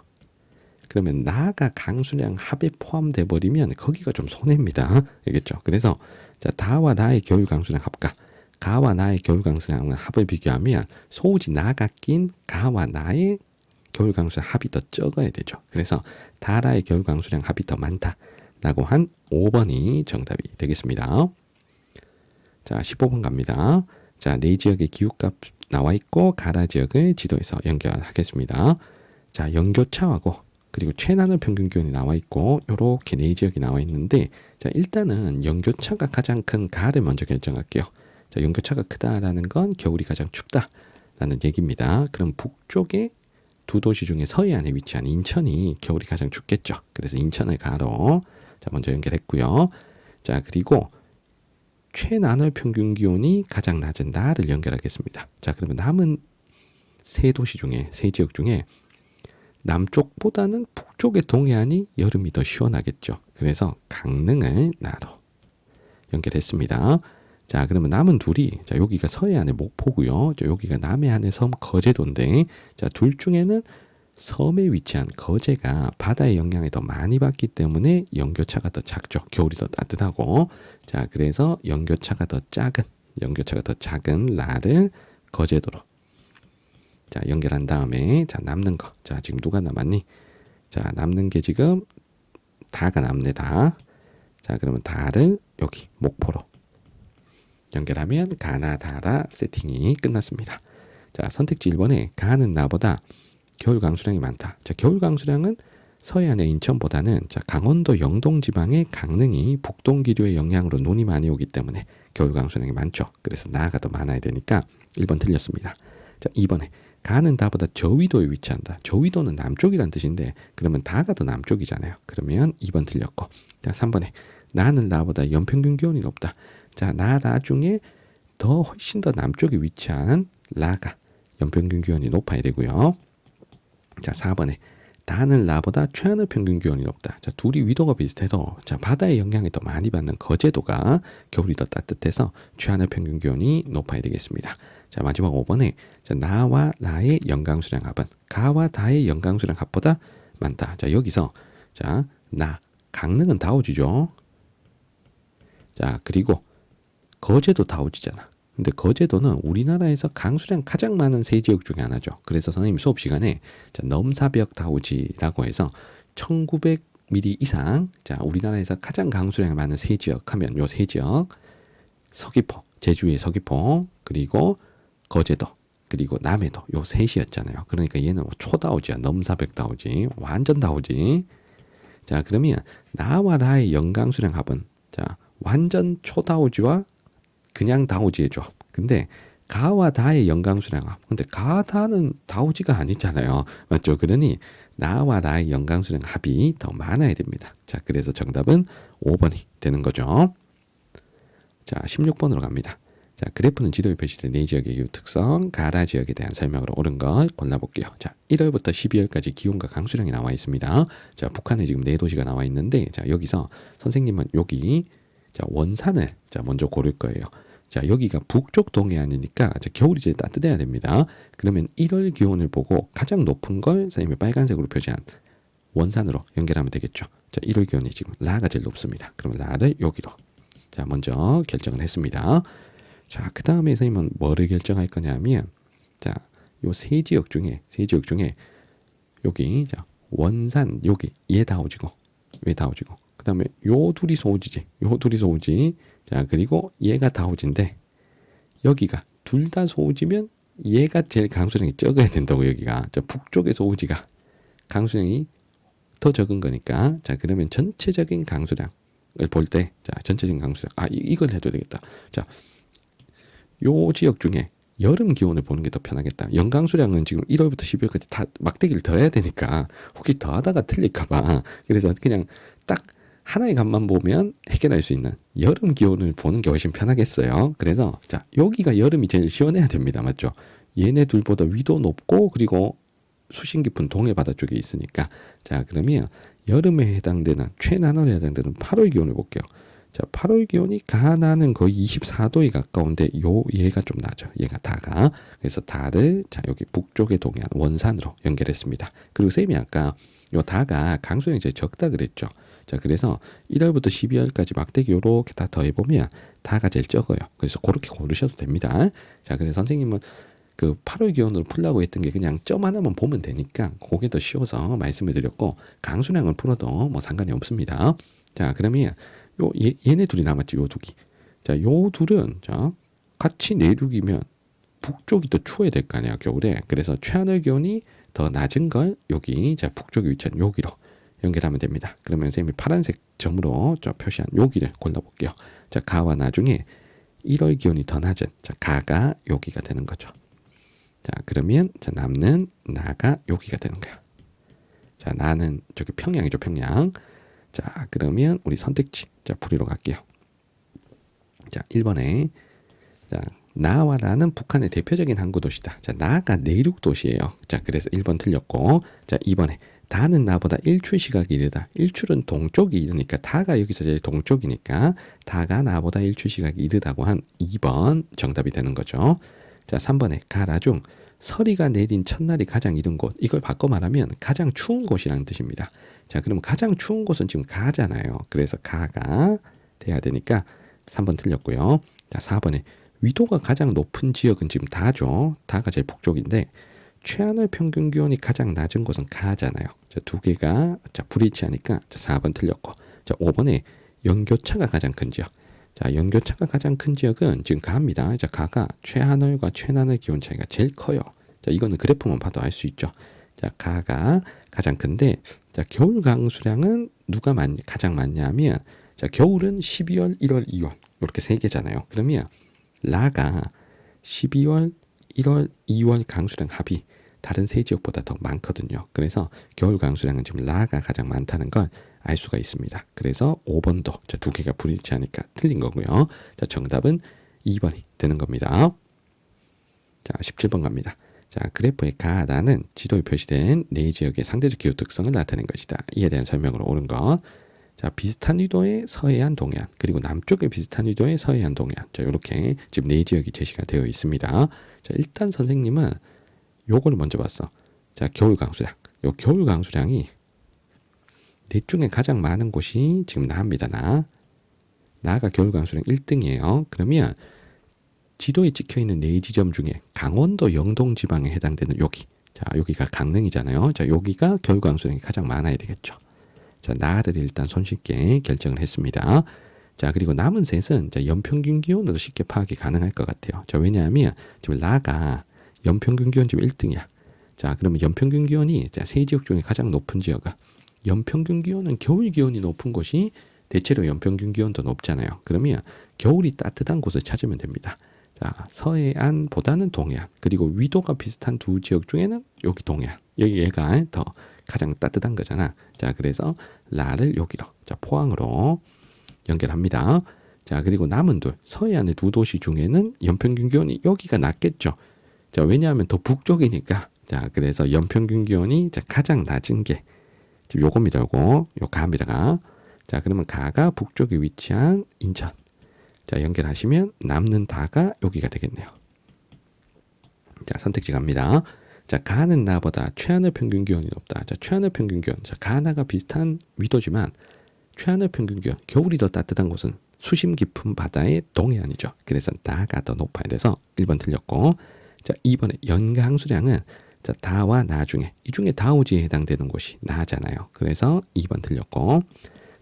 그러면 나가 강수량 합에 포함돼 버리면 거기가 좀 손해입니다. 알겠죠? 그래서 자, 다와 나의 겨울 강수량 합과 가와 나의 겨울 강수량 합을 비교하면 소우지 나가 낀 가와 나의 겨울 강수량 합이 더 적어야 되죠. 그래서 다라의 겨울 강수량 합이 더 많다라고 한 5번이 정답이 되겠습니다. 자, 15번 갑니다. 자, 네 지역의 기후값 나와 있고 가라 지역을 지도에서 연결하겠습니다. 자, 연교차하고 그리고 최나는 평균 기온이 나와 있고 요렇게 네 지역이 나와 있는데 자, 일단은 연교차가 가장 큰 가를 먼저 결정할게요. 자, 연교차가 크다라는 건 겨울이 가장 춥다라는 얘기입니다. 그럼 북쪽에 두 도시 중에 서해안에 위치한 인천이 겨울이 가장 춥겠죠. 그래서 인천을 가로 자, 먼저 연결했고요. 자, 그리고 최나널 평균 기온이 가장 낮은 나를 연결하겠습니다. 자, 그러면 남은 세 도시 중에 세 지역 중에 남쪽보다는 북쪽의 동해안이 여름이 더 시원하겠죠. 그래서 강릉을 나로 연결했습니다. 자, 그러면 남은 둘이 자, 여기가 서해안의 목포고요. 자, 여기가 남해안의 섬 거제도인데 자, 둘 중에는 섬에 위치한 거제가 바다의 영향을 더 많이 받기 때문에 연교차가 더 작죠. 겨울이 더 따뜻하고 자, 그래서 연교차가 더 작은 라를 거제도로 자, 연결한 다음에 자, 남는 거. 자, 지금 누가 남았니? 자, 남는 게 지금 다가 남네 다. 자, 그러면 다를 여기 목포로 연결하면 가나 다라 세팅이 끝났습니다. 자, 선택지 1번에 가는 나보다 겨울 강수량이 많다. 자, 겨울 강수량은 서해안의 인천보다는 자, 강원도 영동 지방의 강릉이 북동 기류의 영향으로 눈이 많이 오기 때문에 겨울 강수량이 많죠. 그래서 나가 더 많아야 되니까 1번 틀렸습니다. 자, 2번에 가는 다보다 저위도에 위치한다. 저위도는 남쪽이란 뜻인데 그러면 다가 더 남쪽이잖아요. 그러면 2번 틀렸고. 자, 3번에 나는 나보다 연평균 기온이 높다. 자, 나 중에 더 훨씬 더 남쪽에 위치한 라가 연평균 기온이 높아야 되고요. 자, 4번에 다는 라보다 최하늘 평균 기온이 높다. 자, 둘이 위도가 비슷해도 자, 바다의 영향을 더 많이 받는 거제도가 겨울이 더 따뜻해서 최하늘 평균 기온이 높아야 되겠습니다. 자, 마지막 5번에 자, 나와 나의 연강수량 합은 가와 다의 연강수량 합보다 많다. 자, 여기서 자, 나 강릉은 다오지죠. 자, 그리고 거제도 다오지잖아. 근데 거제도는 우리나라에서 강수량 가장 많은 세 지역 중에 하나죠. 그래서 선생님 수업 시간에 자, 넘사벽 다오지라고 해서 1900mm 이상 자, 우리나라에서 가장 강수량이 많은 세 지역 하면 요 세 지역 서귀포, 제주의 서귀포, 그리고 거제도, 그리고 남해도 요 셋이었잖아요. 그러니까 얘는 초다오지야. 넘사벽 다오지. 완전 다오지. 자, 그러면 나와 나의 연강수량 합은 자, 완전 초다오지와 그냥 다오지의 조합. 근데 가와 다의 연강수량 합. 근데 가다는 다오지가 아니잖아요. 맞죠? 그러니 나와 나의 연강수량 합이 더 많아야 됩니다. 자, 그래서 정답은 5번이 되는 거죠. 자, 16번으로 갑니다. 자, 그래프는 지도에 표시된 네 지역의 기후 특성, 가라 지역에 대한 설명으로 옳은 것 골라볼게요. 자, 1월부터 12월까지 기온과 강수량이 나와 있습니다. 자, 북한에 지금 네 도시가 나와 있는데, 자, 여기서 선생님은 여기 자, 원산을 자, 먼저 고를 거예요. 자, 여기가 북쪽 동해안이니까 자, 겨울이 제일 따뜻해야 됩니다. 그러면 1월 기온을 보고 가장 높은 걸 선생님이 빨간색으로 표시한 원산으로 연결하면 되겠죠. 자, 1월 기온이 지금 라가 제일 높습니다. 그럼 라를 여기로 자, 먼저 결정을 했습니다. 자, 그 다음에 선생님은 뭐를 결정할 거냐면 자, 요 세 지역 중에 여기 자, 원산 여기 얘 다오지고 왜 다오지고 그 다음에 요 둘이 소우지 자, 그리고 얘가 다오지인데 여기가 둘 다 소우지면 얘가 제일 강수량이 적어야 된다고 여기가. 자, 북쪽에서 오지가 강수량이 더 적은 거니까. 자, 그러면 전체적인 강수량을 볼 때, 자, 전체적인 강수량. 이걸 해도 되겠다. 자, 요 지역 중에 여름 기온을 보는 게 더 편하겠다. 연강수량은 지금 1월부터 12월까지 다 막대기를 더해야 되니까 혹시 더하다가 틀릴까봐. 그래서 그냥 딱 하나의 값만 보면 해결할 수 있는 여름 기온을 보는 게 훨씬 편하겠어요. 그래서 자, 여기가 여름이 제일 시원해야 됩니다. 맞죠? 얘네 둘보다 위도 높고 그리고 수심 깊은 동해 바다 쪽에 있으니까. 자, 그러면 여름에 해당되는 최난원에 해당되는 8월 기온을 볼게요. 자, 8월 기온이 가나는 거의 24도에 가까운데 얘가 좀 나죠. 얘가 다가. 그래서 다를 자, 여기 북쪽의 동해안 원산으로 연결했습니다. 그리고 쌤이 아까 요 다가 강수량이 제일 적다 그랬죠. 자, 그래서 1월부터 12월까지 막대기 요렇게 다 더해보면 다가 제일 적어요. 그래서 그렇게 고르셔도 됩니다. 자, 그래서 선생님은 그 8월 기온으로 풀라고 했던 게 그냥 점 하나만 보면 되니까 그게 더 쉬워서 말씀을 드렸고, 강수량을 풀어도 뭐 상관이 없습니다. 자, 그러면 얘네 둘이 남았죠. 요 두기. 자, 요 둘은 자, 같이 내륙이면 북쪽이 더 추워야 될 거 아니야, 겨울에. 그래서 최하늘 기온이 더 낮은 걸 여기 자, 북쪽에 위치한 여기로 연결하면 됩니다. 그러면 선생님이 파란색 점으로 저 표시한 여기를 골라볼게요. 자, 가와 나중에 1월 기온이 더 낮은 자, 가가 여기가 되는 거죠. 자, 그러면 자, 남는 나가 여기가 되는 거야. 자, 나는 저기 평양이죠, 평양. 자, 그러면 우리 선택지 자, 풀이로 갈게요. 자, 1번에 자, 나와 라는 북한의 대표적인 항구 도시다. 자, 나가 내륙 도시예요. 자, 그래서 1번 틀렸고, 자, 2번에 다는 나보다 일출 시각이 이르다. 일출은 동쪽이 이르니까 다가 여기서 제일 동쪽이니까 다가 나보다 일출 시각이 이르다고 한 2번 정답이 되는 거죠. 자, 3번에 가라 중 서리가 내린 첫날이 가장 이른 곳. 이걸 바꿔 말하면 가장 추운 곳이라는 뜻입니다. 자, 그러면 가장 추운 곳은 지금 가잖아요. 그래서 가가 돼야 되니까 3번 틀렸고요. 자, 4번에 위도가 가장 높은 지역은 지금 다죠. 다가 제일 북쪽인데 최하늘 평균 기온이 가장 낮은 곳은 가잖아요. 자, 두 개가 자, 불일치하니까 자, 4번 틀렸고. 자, 5번에 연교차가 가장 큰 지역. 자, 연교차가 가장 큰 지역은 지금 가입니다. 자, 가가 최하늘과 최난을 기온 차이가 제일 커요. 자, 이거는 그래프만 봐도 알 수 있죠. 자, 가가 가장 큰데 자, 겨울 강수량은 누가 가장 많냐면 자, 겨울은 12월, 1월, 2월 이렇게 세 개잖아요. 그러면 라가 12월, 1월, 2월 강수량 합이 다른 세 지역보다 더 많거든요. 그래서 겨울 강수량은 지금 라가 가장 많다는 걸 알 수가 있습니다. 그래서 5번도 자, 두 개가 불일치하니까 틀린 거고요. 자, 정답은 2번이 되는 겁니다. 자, 17번 갑니다. 자, 그래프의 가라는 지도에 표시된 네 지역의 상대적 기후 특성을 나타낸 것이다. 이에 대한 설명으로 옳은 것. 자, 비슷한 위도의 서해안, 동해안, 그리고 남쪽에 비슷한 위도의 서해안, 동해안. 자, 이렇게 지금 네 지역이 제시가 되어 있습니다. 자, 일단 선생님은 요거를 먼저 봤어. 자, 겨울 강수량. 요 겨울 강수량이 넷 중에 가장 많은 곳이 지금 나입니다. 나가 겨울 강수량 1등이에요. 그러면 지도에 찍혀 있는 네 지점 중에 강원도 영동 지방에 해당되는 여기. 자, 여기가 강릉이잖아요. 자, 여기가 겨울 강수량이 가장 많아야 되겠죠. 자, 나를 일단 손쉽게 결정을 했습니다. 자, 그리고 남은 셋은 자, 연평균 기온으로 쉽게 파악이 가능할 것 같아요. 자, 왜냐하면 지금 나가 연평균 기온 지금 1등이야. 자, 그러면 연평균 기온이 자, 세 지역 중에 가장 높은 지역은 연평균 기온은 겨울 기온이 높은 곳이 대체로 연평균 기온도 높잖아요. 그러면 겨울이 따뜻한 곳을 찾으면 됩니다. 자, 서해안보다는 동해안, 그리고 위도가 비슷한 두 지역 중에는 여기 동해안, 여기 얘가 더 가장 따뜻한 거잖아. 자, 그래서 라를 여기로 자, 포항으로 연결합니다. 자, 그리고 남은 둘 서해안의 두 도시 중에는 연평균 기온이 여기가 낮겠죠. 자, 왜냐하면 더 북쪽이니까. 자, 그래서 연평균 기온이 자, 가장 낮은 게 지금 요겁니다. 요거 요 가입니다가. 자, 그러면 가가 북쪽에 위치한 인천. 자, 연결하시면 남는 다가 여기가 되겠네요. 자, 선택지 갑니다. 자, 가는 나보다 최하늘 평균 기온이 높다. 자, 최하늘 평균 기온. 자, 가나가 비슷한 위도지만 최하늘 평균 기온, 겨울이 더 따뜻한 곳은 수심 깊은 바다의 동해안이죠. 그래서 나가 더 높아야 돼서 1번 틀렸고. 자, 2번에 연가 항수량은 자, 다와 나 중에 이 중에 다오지에 해당되는 곳이 나잖아요. 그래서 2번 틀렸고.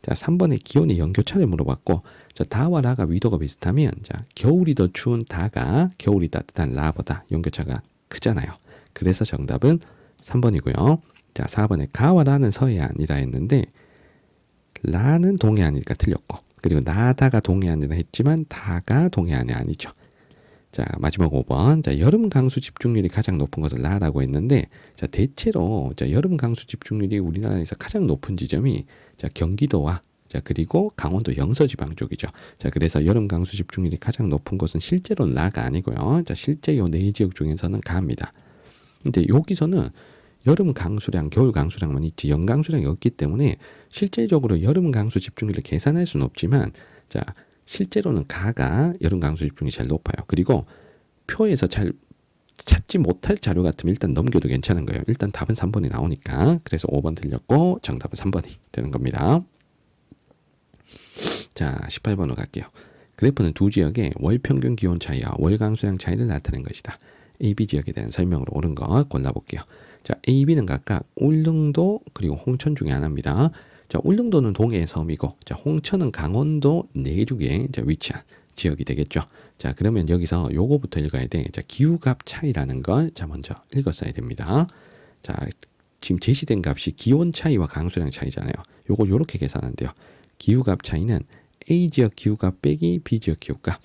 자, 3번에 기온의 연교차를 물어봤고, 자, 다와 라가 위도가 비슷하면, 자, 겨울이 더 추운 다가 겨울이 따뜻한 라보다 연교차가 크잖아요. 그래서 정답은 3번이고요. 자, 4번에 가와 라는 서해안이라 했는데, 라는 동해안이니까 틀렸고, 그리고 나다가 동해안이라 했지만 다가 동해안이 아니죠. 자, 마지막 5번. 자, 여름 강수 집중률이 가장 높은 것은 라라고 했는데, 자, 대체로 자, 여름 강수 집중률이 우리나라에서 가장 높은 지점이 자, 경기도와 자, 그리고 강원도 영서지방 쪽이죠. 자, 그래서 여름 강수 집중률이 가장 높은 곳은 실제로는 라가 아니고요. 자, 실제 요 네 지역 중에서는 가입니다. 근데 여기서는 여름 강수량, 겨울 강수량만 있지 연 강수량이 없기 때문에 실제적으로 여름 강수 집중률을 계산할 수는 없지만, 자, 실제로는 가가 여름 강수 집중률이 제일 높아요. 그리고 표에서 잘 찾지 못할 자료 같으면 일단 넘겨도 괜찮은 거예요. 일단 답은 3번이 나오니까. 그래서 5번 틀렸고 정답은 3번이 되는 겁니다. 자, 18번으로 갈게요. 그래프는 두 지역의 월 평균 기온 차이와 월 강수량 차이를 나타낸 것이다. A, B 지역에 대한 설명으로 옳은 거 골라볼게요. 자, A, B는 각각 울릉도 그리고 홍천 중에 하나입니다. 자, 울릉도는 동해의 섬이고, 자, 홍천은 강원도 내륙에 위치한 지역이 되겠죠. 자, 그러면 여기서 요거부터 읽어야 돼. 자, 기후값 차이라는 걸 자, 먼저 읽었어야 됩니다. 자, 지금 제시된 값이 기온 차이와 강수량 차이잖아요. 요거 요렇게 계산한대요. 기후값 차이는 A 지역 기후값 빼기 B 지역 기후값.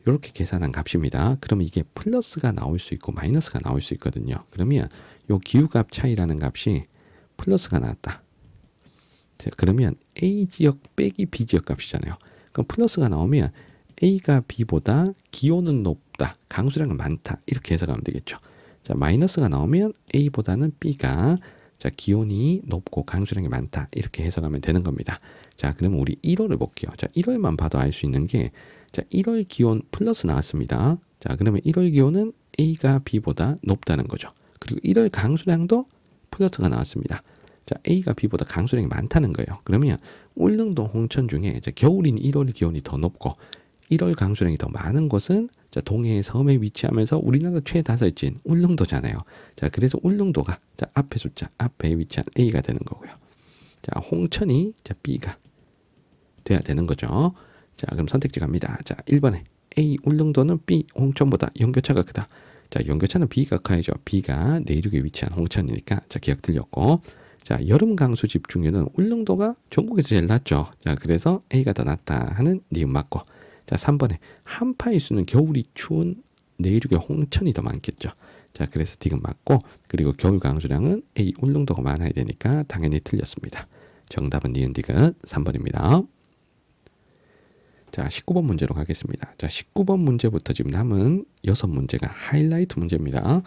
이렇게 계산한 값입니다. 그러면 이게 플러스가 나올 수 있고 마이너스가 나올 수 있거든요. 그러면 요 기후값 차이라는 값이 플러스가 나왔다. 자, 그러면 A 지역 빼기 B 지역 값이잖아요. 그럼 플러스가 나오면 A가 B보다 기온은 높다, 강수량은 많다, 이렇게 해석하면 되겠죠. 자, 마이너스가 나오면 A보다는 B가 자, 기온이 높고 강수량이 많다, 이렇게 해석하면 되는 겁니다. 자, 그러면 우리 1월을 볼게요. 자, 1월만 봐도 알 수 있는 게, 자, 1월 기온 플러스 나왔습니다. 자, 그러면 1월 기온은 A가 B보다 높다는 거죠. 그리고 1월 강수량도 플러스가 나왔습니다. 자, A가 B보다 강수량이 많다는 거예요. 그러면 울릉도, 홍천 중에 자, 겨울인 1월 기온이 더 높고 1월 강수량이 더 많은 곳은 자, 동해의 섬에 위치하면서 우리나라 최다설지인 울릉도잖아요. 자, 그래서 울릉도가 자, 앞에 숫자, 앞에 위치한 A가 되는 거고요. 자, 홍천이 자, B가 돼야 되는 거죠. 자, 그럼 선택지 갑니다. 자, 1번에 A 울릉도는 B 홍천보다 연교차가 크다. 자, 연교차는 B가 커야죠. B가 내륙에 위치한 홍천이니까 자, 기억 틀렸고. 자, 여름 강수 집중률은 울릉도가 전국에서 제일 낮죠. 자, 그래서 A가 더 낫다 하는 니은 맞고. 자, 3번에 한파일 수는 겨울이 추운 내륙의 홍천이 더 많겠죠. 자, 그래서 D가 맞고, 그리고 겨울 강수량은 A 울릉도가 많아야 되니까 당연히 틀렸습니다. 정답은 니은 디귿 3번입니다. 자, 19번 문제로 가겠습니다. 자, 19번 문제부터 지금 남은 6문제가 하이라이트 문제입니다.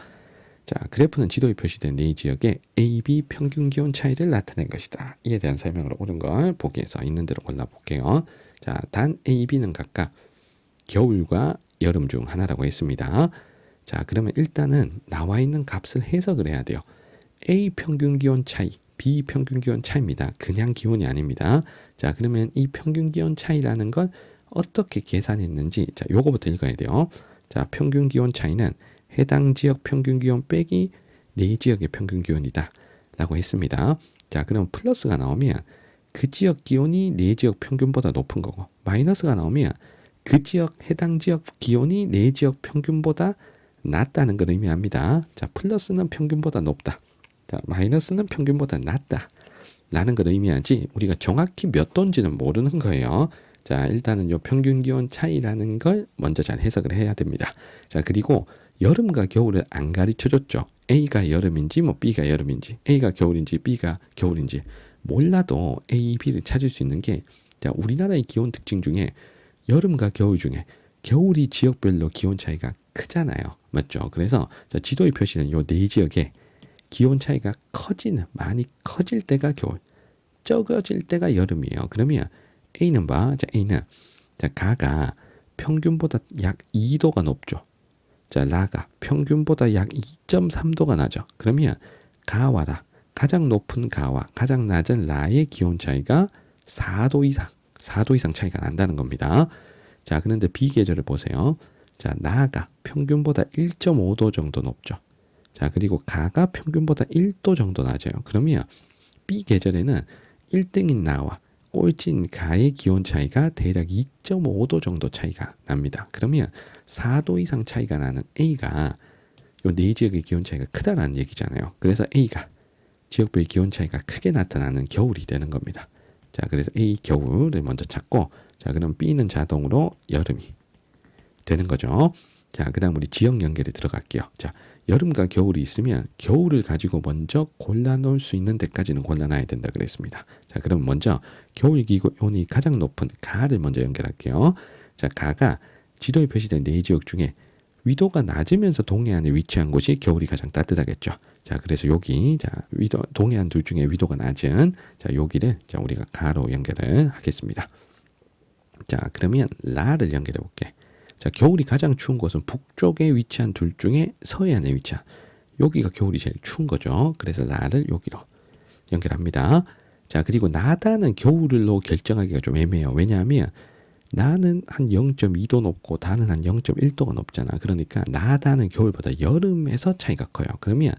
자, 그래프는 지도에 표시된 네 지역의 A, B 평균 기온 차이를 나타낸 것이다. 이에 대한 설명으로 옳은 걸 보기에서 있는 대로 골라볼게요. 자, 단 A, B는 각각 겨울과 여름 중 하나라고 했습니다. 자, 그러면 일단은 나와 있는 값을 해석을 해야 돼요. A 평균 기온 차이, B 평균 기온 차이입니다. 그냥 기온이 아닙니다. 자, 그러면 이 평균 기온 차이라는 건 어떻게 계산했는지, 자, 요거부터 읽어야 돼요. 자, 평균 기온 차이는 해당 지역 평균 기온 빼기 네 지역의 평균 기온이다 라고 했습니다. 자, 그럼 플러스가 나오면 그 지역 기온이 네 지역 평균보다 높은 거고, 마이너스가 나오면 그 지역 해당 지역 기온이 네 지역 평균보다 낮다는 걸 의미합니다. 자, 플러스는 평균보다 높다, 자, 마이너스는 평균보다 낮다 라는 걸 의미하지 우리가 정확히 몇 도인지는 모르는 거예요. 자, 일단은 요 평균 기온 차이라는 걸 먼저 잘 해석을 해야 됩니다. 자, 그리고 여름과 겨울을 안 가르쳐줬죠. A가 여름인지 뭐 B가 여름인지, A가 겨울인지 B가 겨울인지 몰라도 A, B를 찾을 수 있는 게, 자, 우리나라의 기온 특징 중에 여름과 겨울 중에 겨울이 지역별로 기온 차이가 크잖아요. 맞죠? 그래서 자, 지도에 표시된 요 네 지역에 기온 차이가 많이 커질 때가 겨울, 적어질 때가 여름이에요. 그러면 A는 봐. 자, A는 자, 가가 평균보다 약 2도가 높죠. 자, 라가 평균보다 약 2.3도가 나죠. 그러면 가와 라, 가장 높은 가와 가장 낮은 라의 기온 차이가 4도 이상 차이가 난다는 겁니다. 자, 그런데 B 계절을 보세요. 자, 나가 평균보다 1.5도 정도 높죠. 자, 그리고 가가 평균보다 1도 정도 낮아요. 그러면 B 계절에는 1등인 나와 꼴찌인 가의 기온 차이가 대략 2.5도 정도 차이가 납니다. 그러면 4도 이상 차이가 나는 A가 요 네 지역의 기온 차이가 크다라는 얘기잖아요. 그래서 A가 지역별의 기온 차이가 크게 나타나는 겨울이 되는 겁니다. 자, 그래서 A 겨울을 먼저 찾고, 자, 그럼 B는 자동으로 여름이 되는 거죠. 자, 그 다음 우리 지역 연결에 들어갈게요. 자, 여름과 겨울이 있으면 겨울을 가지고 먼저 골라놓을 수 있는 데까지는 골라놔야 된다 그랬습니다. 자, 그럼 먼저 겨울 기온이 가장 높은 가를 먼저 연결할게요. 자, 가가 지도에 표시된 네 지역 중에 위도가 낮으면서 동해안에 위치한 곳이 겨울이 가장 따뜻하겠죠. 자, 그래서 여기 자 위도 동해안 둘 중에 위도가 낮은 자 여기를 자 우리가 가로 연결을 하겠습니다. 자, 그러면 라를 연결해 볼게. 자, 겨울이 가장 추운 곳은 북쪽에 위치한 둘 중에 서해안에 위치한 여기가 겨울이 제일 추운 거죠. 그래서 라를 여기로 연결합니다. 자, 그리고 나다는 겨울로 결정하기가 좀 애매해요. 왜냐하면 나는 한 0.2도 높고 다는 한 0.1도가 높잖아. 그러니까 나다는 겨울보다 여름에서 차이가 커요. 그러면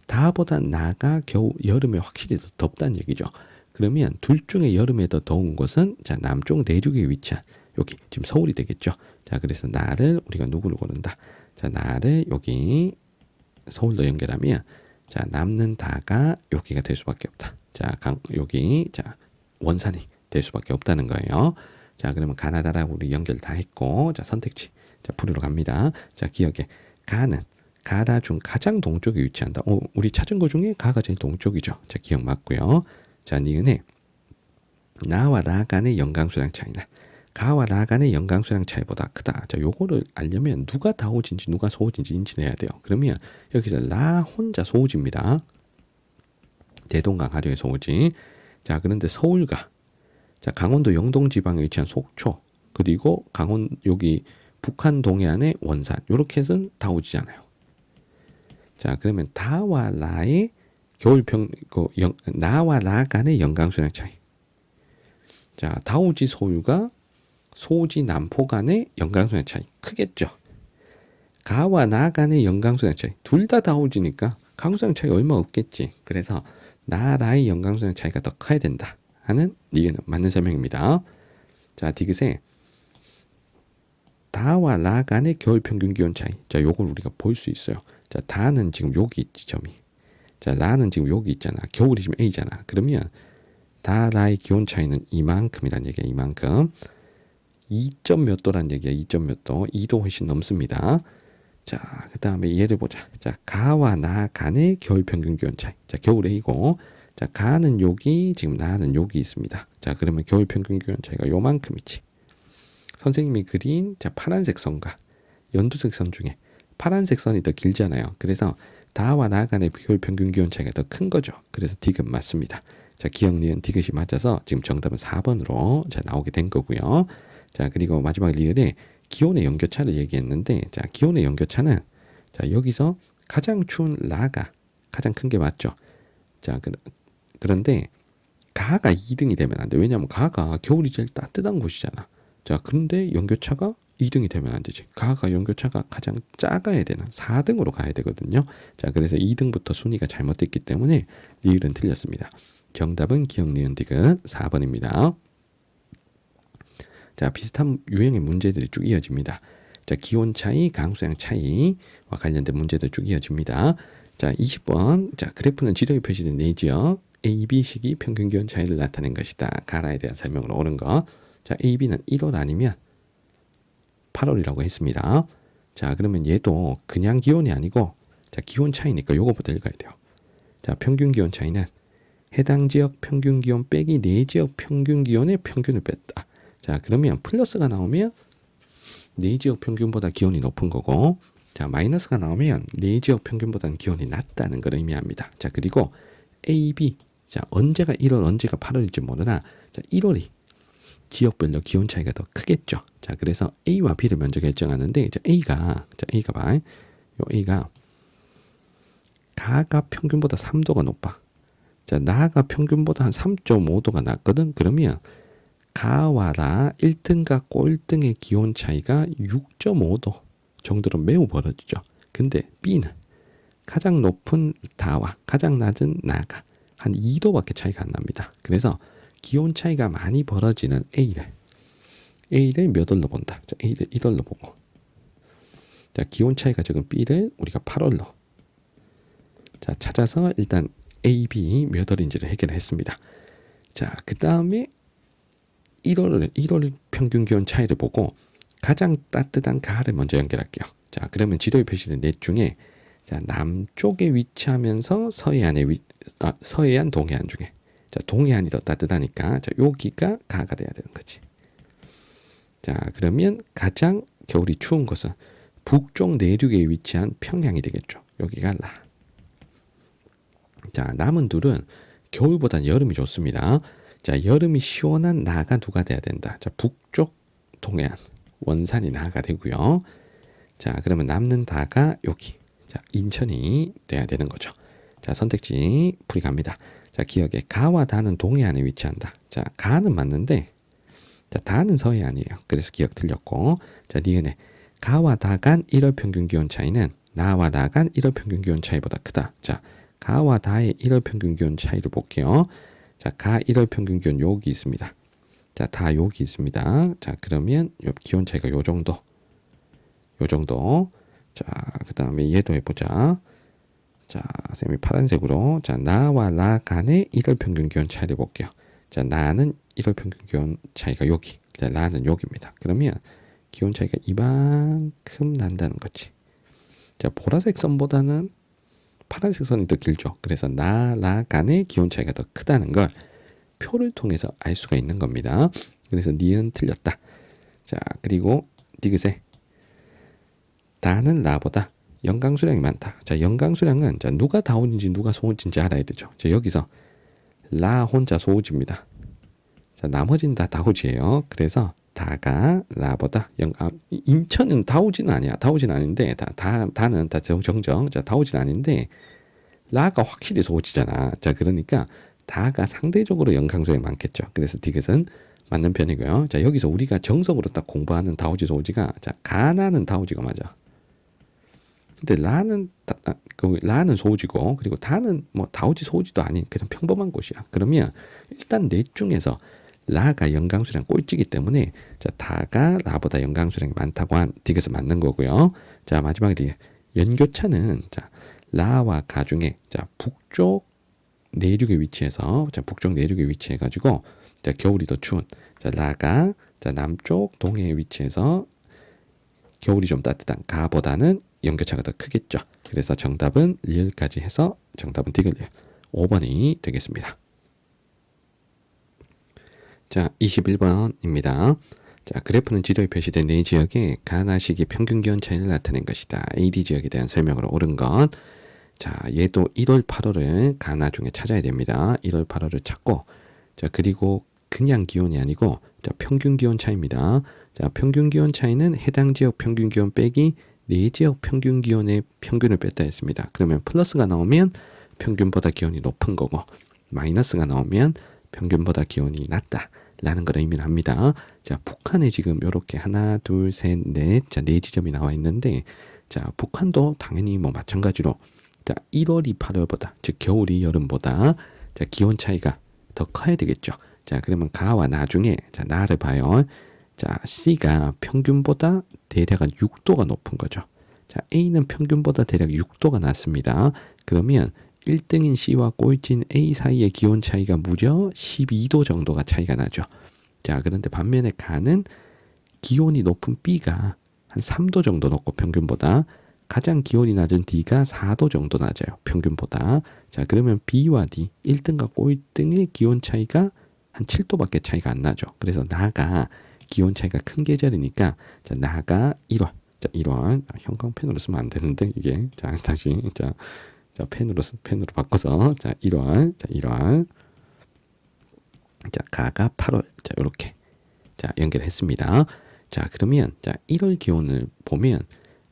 다보다 나가 여름에 확실히 더 덥다는 얘기죠. 그러면 둘 중에 여름에 더 더운 곳은 자 남쪽 내륙에 위치한 여기 지금 서울이 되겠죠. 자, 그래서 나를 우리가 누구를 고른다. 자, 나를 여기 서울로 연결하면 자 남는 다가 여기가 될 수밖에 없다. 자, 여기 자 원산이 될 수밖에 없다는 거예요. 자, 그러면 가나다라고 우리 연결 다 했고, 자, 선택지. 자, 풀으러 갑니다. 자, 기억에 가는 가다 중 가장 동쪽에 위치한다. 우리 찾은 거 중에 가가 제일 동쪽이죠. 자, 기억 맞고요. 자, 니은에 나와 라 간의 영광수량 차이나 가와 라 간의 영광수량 차이보다 크다. 자, 요거를 알려면 누가 다오지인지 누가 소오지인지 인지해야 돼요. 그러면 여기서 라 혼자 소오지입니다. 대동강 하류의 소오지. 자, 그런데 서울과 자, 강원도 영동 지방에 위치한 속초 그리고 여기 북한 동해안의 원산 요렇게 해서는 다오지잖아요. 자, 그러면 다와 라의 나와 라 간의 영광수량 차이. 자, 다오지 서울과 소지 남포 간의 영광수량 차이 크겠죠. 가와 나 간의 영광수량 차이 둘 다 다오지니까 강수량 차이 얼마 없겠지. 그래서 나라의 영광수량 차이가 더 커야 된다 하는 이게 맞는 설명입니다. 자, 디귿에 다와 라 간의 겨울 평균 기온 차이. 자, 요걸 우리가 볼 수 있어요. 자, 다는 지금 여기 있지 점이. 자, 라는 지금 여기 있잖아. 겨울이 지금 A잖아. 그러면 다라의 기온 차이는 이만큼이란 얘기야. 이만큼. 2점 몇 도란 얘기야. 2점 몇 도. 2도 훨씬 넘습니다. 자, 그 다음에 얘를 보자. 자, 가와 나 간의 겨울 평균 기온 차이. 자, 겨울 A고. 자, 가는 여기, 지금 나는 여기 있습니다. 자, 그러면 겨울 평균 기온 차이가 요만큼이지. 선생님이 그린 자 파란색 선과 연두색 선 중에 파란색 선이 더 길잖아요. 그래서 다와 나 간의 겨울 평균 기온 차이가 더 큰 거죠. 그래서 디귿 맞습니다. 자, 기억 니은 디귿이 맞아서 지금 정답은 4번으로 자 나오게 된 거고요. 자, 그리고 마지막 리을에 기온의 연교차를 얘기했는데 자, 기온의 연교차는 자 여기서 가장 추운 라가 가장 큰 게 맞죠. 자, 그런데 가가 2등이 되면 안 돼. 왜냐하면 가가 겨울이 제일 따뜻한 곳이잖아. 자, 그런데 연교차가 2등이 되면 안 되지. 가가 연교차가 가장 작아야 되는 4등으로 가야 되거든요. 자, 그래서 2등부터 순위가 잘못됐기 때문에 리을은 틀렸습니다. 정답은 기억 니은 디귿 4번입니다. 자, 비슷한 유형의 문제들이 쭉 이어집니다. 자, 기온 차이, 강수량 차이와 관련된 문제들 쭉 이어집니다. 자, 20번. 자, 그래프는 지도에 표시된 네 지역 A, B 시기 평균 기온 차이를 나타낸 것이다. 가라에 대한 설명으로 옳은 거. 자, A, B는 1월 아니면 8월이라고 했습니다. 자, 그러면 얘도 그냥 기온이 아니고 자, 기온 차이니까 요거부터 읽어야 돼요. 자, 평균 기온 차이는 해당 지역 평균 기온 빼기 네 지역 평균 기온의 평균을 뺐다. 자, 그러면 플러스가 나오면 네 지역 평균보다 기온이 높은 거고 자, 마이너스가 나오면 네 지역 평균보다는 기온이 낮다는 걸 의미합니다. 자, 그리고 A, B 자, 언제가 1월 언제가 8월일지 모르나 자, 1월이 지역별로 기온 차이가 더 크겠죠. 자, 그래서 A와 B를 먼저 결정하는데 자, A가 봐. 요 A가 가가 평균보다 3도가 높아. 자, 나가 평균보다 한 3.5도가 낮거든. 그러면 가와 라 1등과 꼴등의 기온 차이가 6.5도 정도로 매우 벌어지죠. 근데 B는 가장 높은 다와 가장 낮은 나가 한 2도밖에 차이가 안 납니다. 그래서 기온 차이가 많이 벌어지는 A를 몇 월로 본다. 자, A를 1월로 보고. 자, 기온 차이가 적은 B를 우리가 8월로. 자, 찾아서 일단 A, B 몇 월인지를 해결했습니다. 자, 그 다음에 1월 평균 기온 차이를 보고 가장 따뜻한 가을을 먼저 연결할게요. 자, 그러면 지도에 표시된 넷 중에 자, 남쪽에 위치하면서 서해안, 동해안 중에 자, 동해안이 더 따뜻하니까 자, 여기가 가가 돼야 되는 거지. 자, 그러면 가장 겨울이 추운 곳은 북쪽 내륙에 위치한 평양이 되겠죠. 여기가 라. 자, 남은 둘은 겨울보다는 여름이 좋습니다. 자, 여름이 시원한 나가 누가 돼야 된다. 자, 북쪽 동해안 원산이 나가 되고요. 자, 그러면 남는 다가 여기. 자, 인천이 돼야 되는 거죠. 자, 선택지 풀이 갑니다. 자, 기억에 가와 다는 동해안에 위치한다. 자, 가는 맞는데 자, 다는 서해안이에요. 그래서 기억 틀렸고. 자, 니은에 가와 다 간 1월 평균 기온 차이는 나와 나 간 1월 평균 기온 차이보다 크다. 자, 가와 다의 1월 평균 기온 차이를 볼게요. 자, 가 1월 평균 기온 여기 있습니다. 자, 다 여기 있습니다. 자, 그러면 요 기온 차이가 요 정도. 자, 그 다음에 얘도 해보자. 자, 쌤이 파란색으로. 자, 나와 나 간의 1월 평균 기온 차이를 볼게요. 자, 나는 1월 평균 기온 차이가 여기. 자, 나는 여기입니다. 그러면 기온 차이가 이만큼 난다는 거지. 자, 보라색 선보다는 파란색 선이 더 길죠. 그래서 나 간의 기온 차이가 더 크다는 걸 표를 통해서 알 수가 있는 겁니다. 그래서 니은 틀렸다. 자, 그리고 디귿에 다는 나보다 영강수량이 많다. 자, 영강수량은 자, 누가 다운인지 누가 소우지인지 알아야 되죠. 자, 여기서 라 혼자 소우지입니다. 자, 나머지는 다 다우지예요. 그래서 다가 라보다 인천은 다우지는 아니야. 다우지는 아닌데 다는 다 정정. 자, 다우지는 아닌데 라가 확실히 소우지잖아. 자, 그러니까 다가 상대적으로 영강수량이 많겠죠. 그래서 디귿은 맞는 편이고요. 자, 여기서 우리가 정석으로 딱 공부하는 다우지 소우지가 자, 가나는 다우지가 맞아. 근데 라는 소우지고 그리고 다는 뭐 다우지 소우지도 아닌 그냥 평범한 곳이야. 그러면 일단 넷 중에서 라가 영강수량 꼴찌기 때문에 자, 다가 라보다 영강수량이 많다고 한 디귿은 맞는 거고요. 자, 마지막에 연교차는 자, 라와 가 중에 자, 북쪽 내륙에 위치해서 자, 북쪽 내륙에 위치해 가지고 자, 겨울이 더 추운 자, 라가 자, 남쪽 동해에 위치해서 겨울이 좀 따뜻한 가보다는 연교차가 더 크겠죠. 그래서 정답은 리을까지 해서 정답은 디귿이에요. 5번이 되겠습니다. 자, 21번입니다. 자, 그래프는 지도에 표시된 네 지역의 가나시기 평균 기온 차이를 나타낸 것이다. AD 지역에 대한 설명으로 옳은 것. 자, 얘도 1월, 8월을 가나 중에 찾아야 됩니다. 1월, 8월을 찾고 자, 그리고 그냥 기온이 아니고 자, 평균 기온 차이입니다. 자, 평균 기온 차이는 해당 지역 평균 기온 빼기 네 지역 평균 기온의 평균을 뺐다 했습니다. 그러면 플러스가 나오면 평균보다 기온이 높은 거고 마이너스가 나오면 평균보다 기온이 낮다라는 걸 의미합니다. 자, 북한에 지금 이렇게 하나, 둘, 셋, 넷, 자, 네 지점이 나와 있는데 자, 북한도 당연히 뭐 마찬가지로 자, 1월이 8월보다 즉 겨울이 여름보다 자, 기온 차이가 더 커야 되겠죠. 자, 그러면 가와 나중에 자, 나를 봐요. 자, C가 평균보다 대략 한 6도가 높은 거죠. 자, A는 평균보다 대략 6도가 낮습니다. 그러면 1등인 C와 꼴찌인 A 사이의 기온 차이가 무려 12도 정도가 차이가 나죠. 자, 그런데 반면에 가는 기온이 높은 B가 한 3도 정도 높고 평균보다 가장 기온이 낮은 D가 4도 정도 낮아요. 평균보다. 자, 그러면 B와 D, 1등과 꼴등의 기온 차이가 한 7도밖에 차이가 안 나죠. 그래서 나가 기온 차이가 큰 계절이니까 자, 나가 1월. 자, 1월. 형광펜으로 쓰면 안 되는데 이게. 자, 다시 자, 펜으로 바꿔서 자, 1월. 자, 1월. 자, 가가 8월. 자, 요렇게. 자, 연결했습니다. 자, 그러면 자, 1월 기온을 보면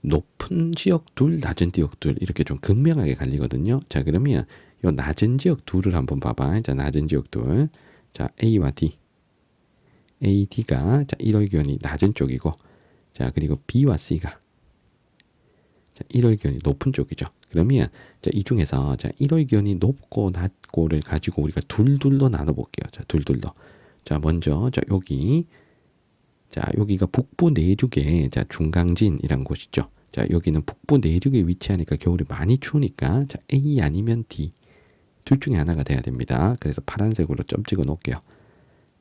높은 지역 둘, 낮은 지역 둘 이렇게 좀 극명하게 갈리거든요. 자, 그러면 요 낮은 지역 둘을 한번 봐봐. 자, 낮은 지역 둘. 자, A와 D. A, D가 자, 1월 기온이 낮은 쪽이고 자, 그리고 B와 C가 자, 1월 기온이 높은 쪽이죠. 그러면 자, 이 중에서 자, 1월 기온이 높고 낮고를 가지고 우리가 둘둘로 나눠 볼게요. 자, 둘둘로. 자, 먼저 자, 여기가 북부 내륙의 자, 중강진이란 곳이죠. 자, 여기는 북부 내륙에 위치하니까 겨울이 많이 추우니까 자, A 아니면 D 둘 중에 하나가 돼야 됩니다. 그래서 파란색으로 점 찍어 놓을게요.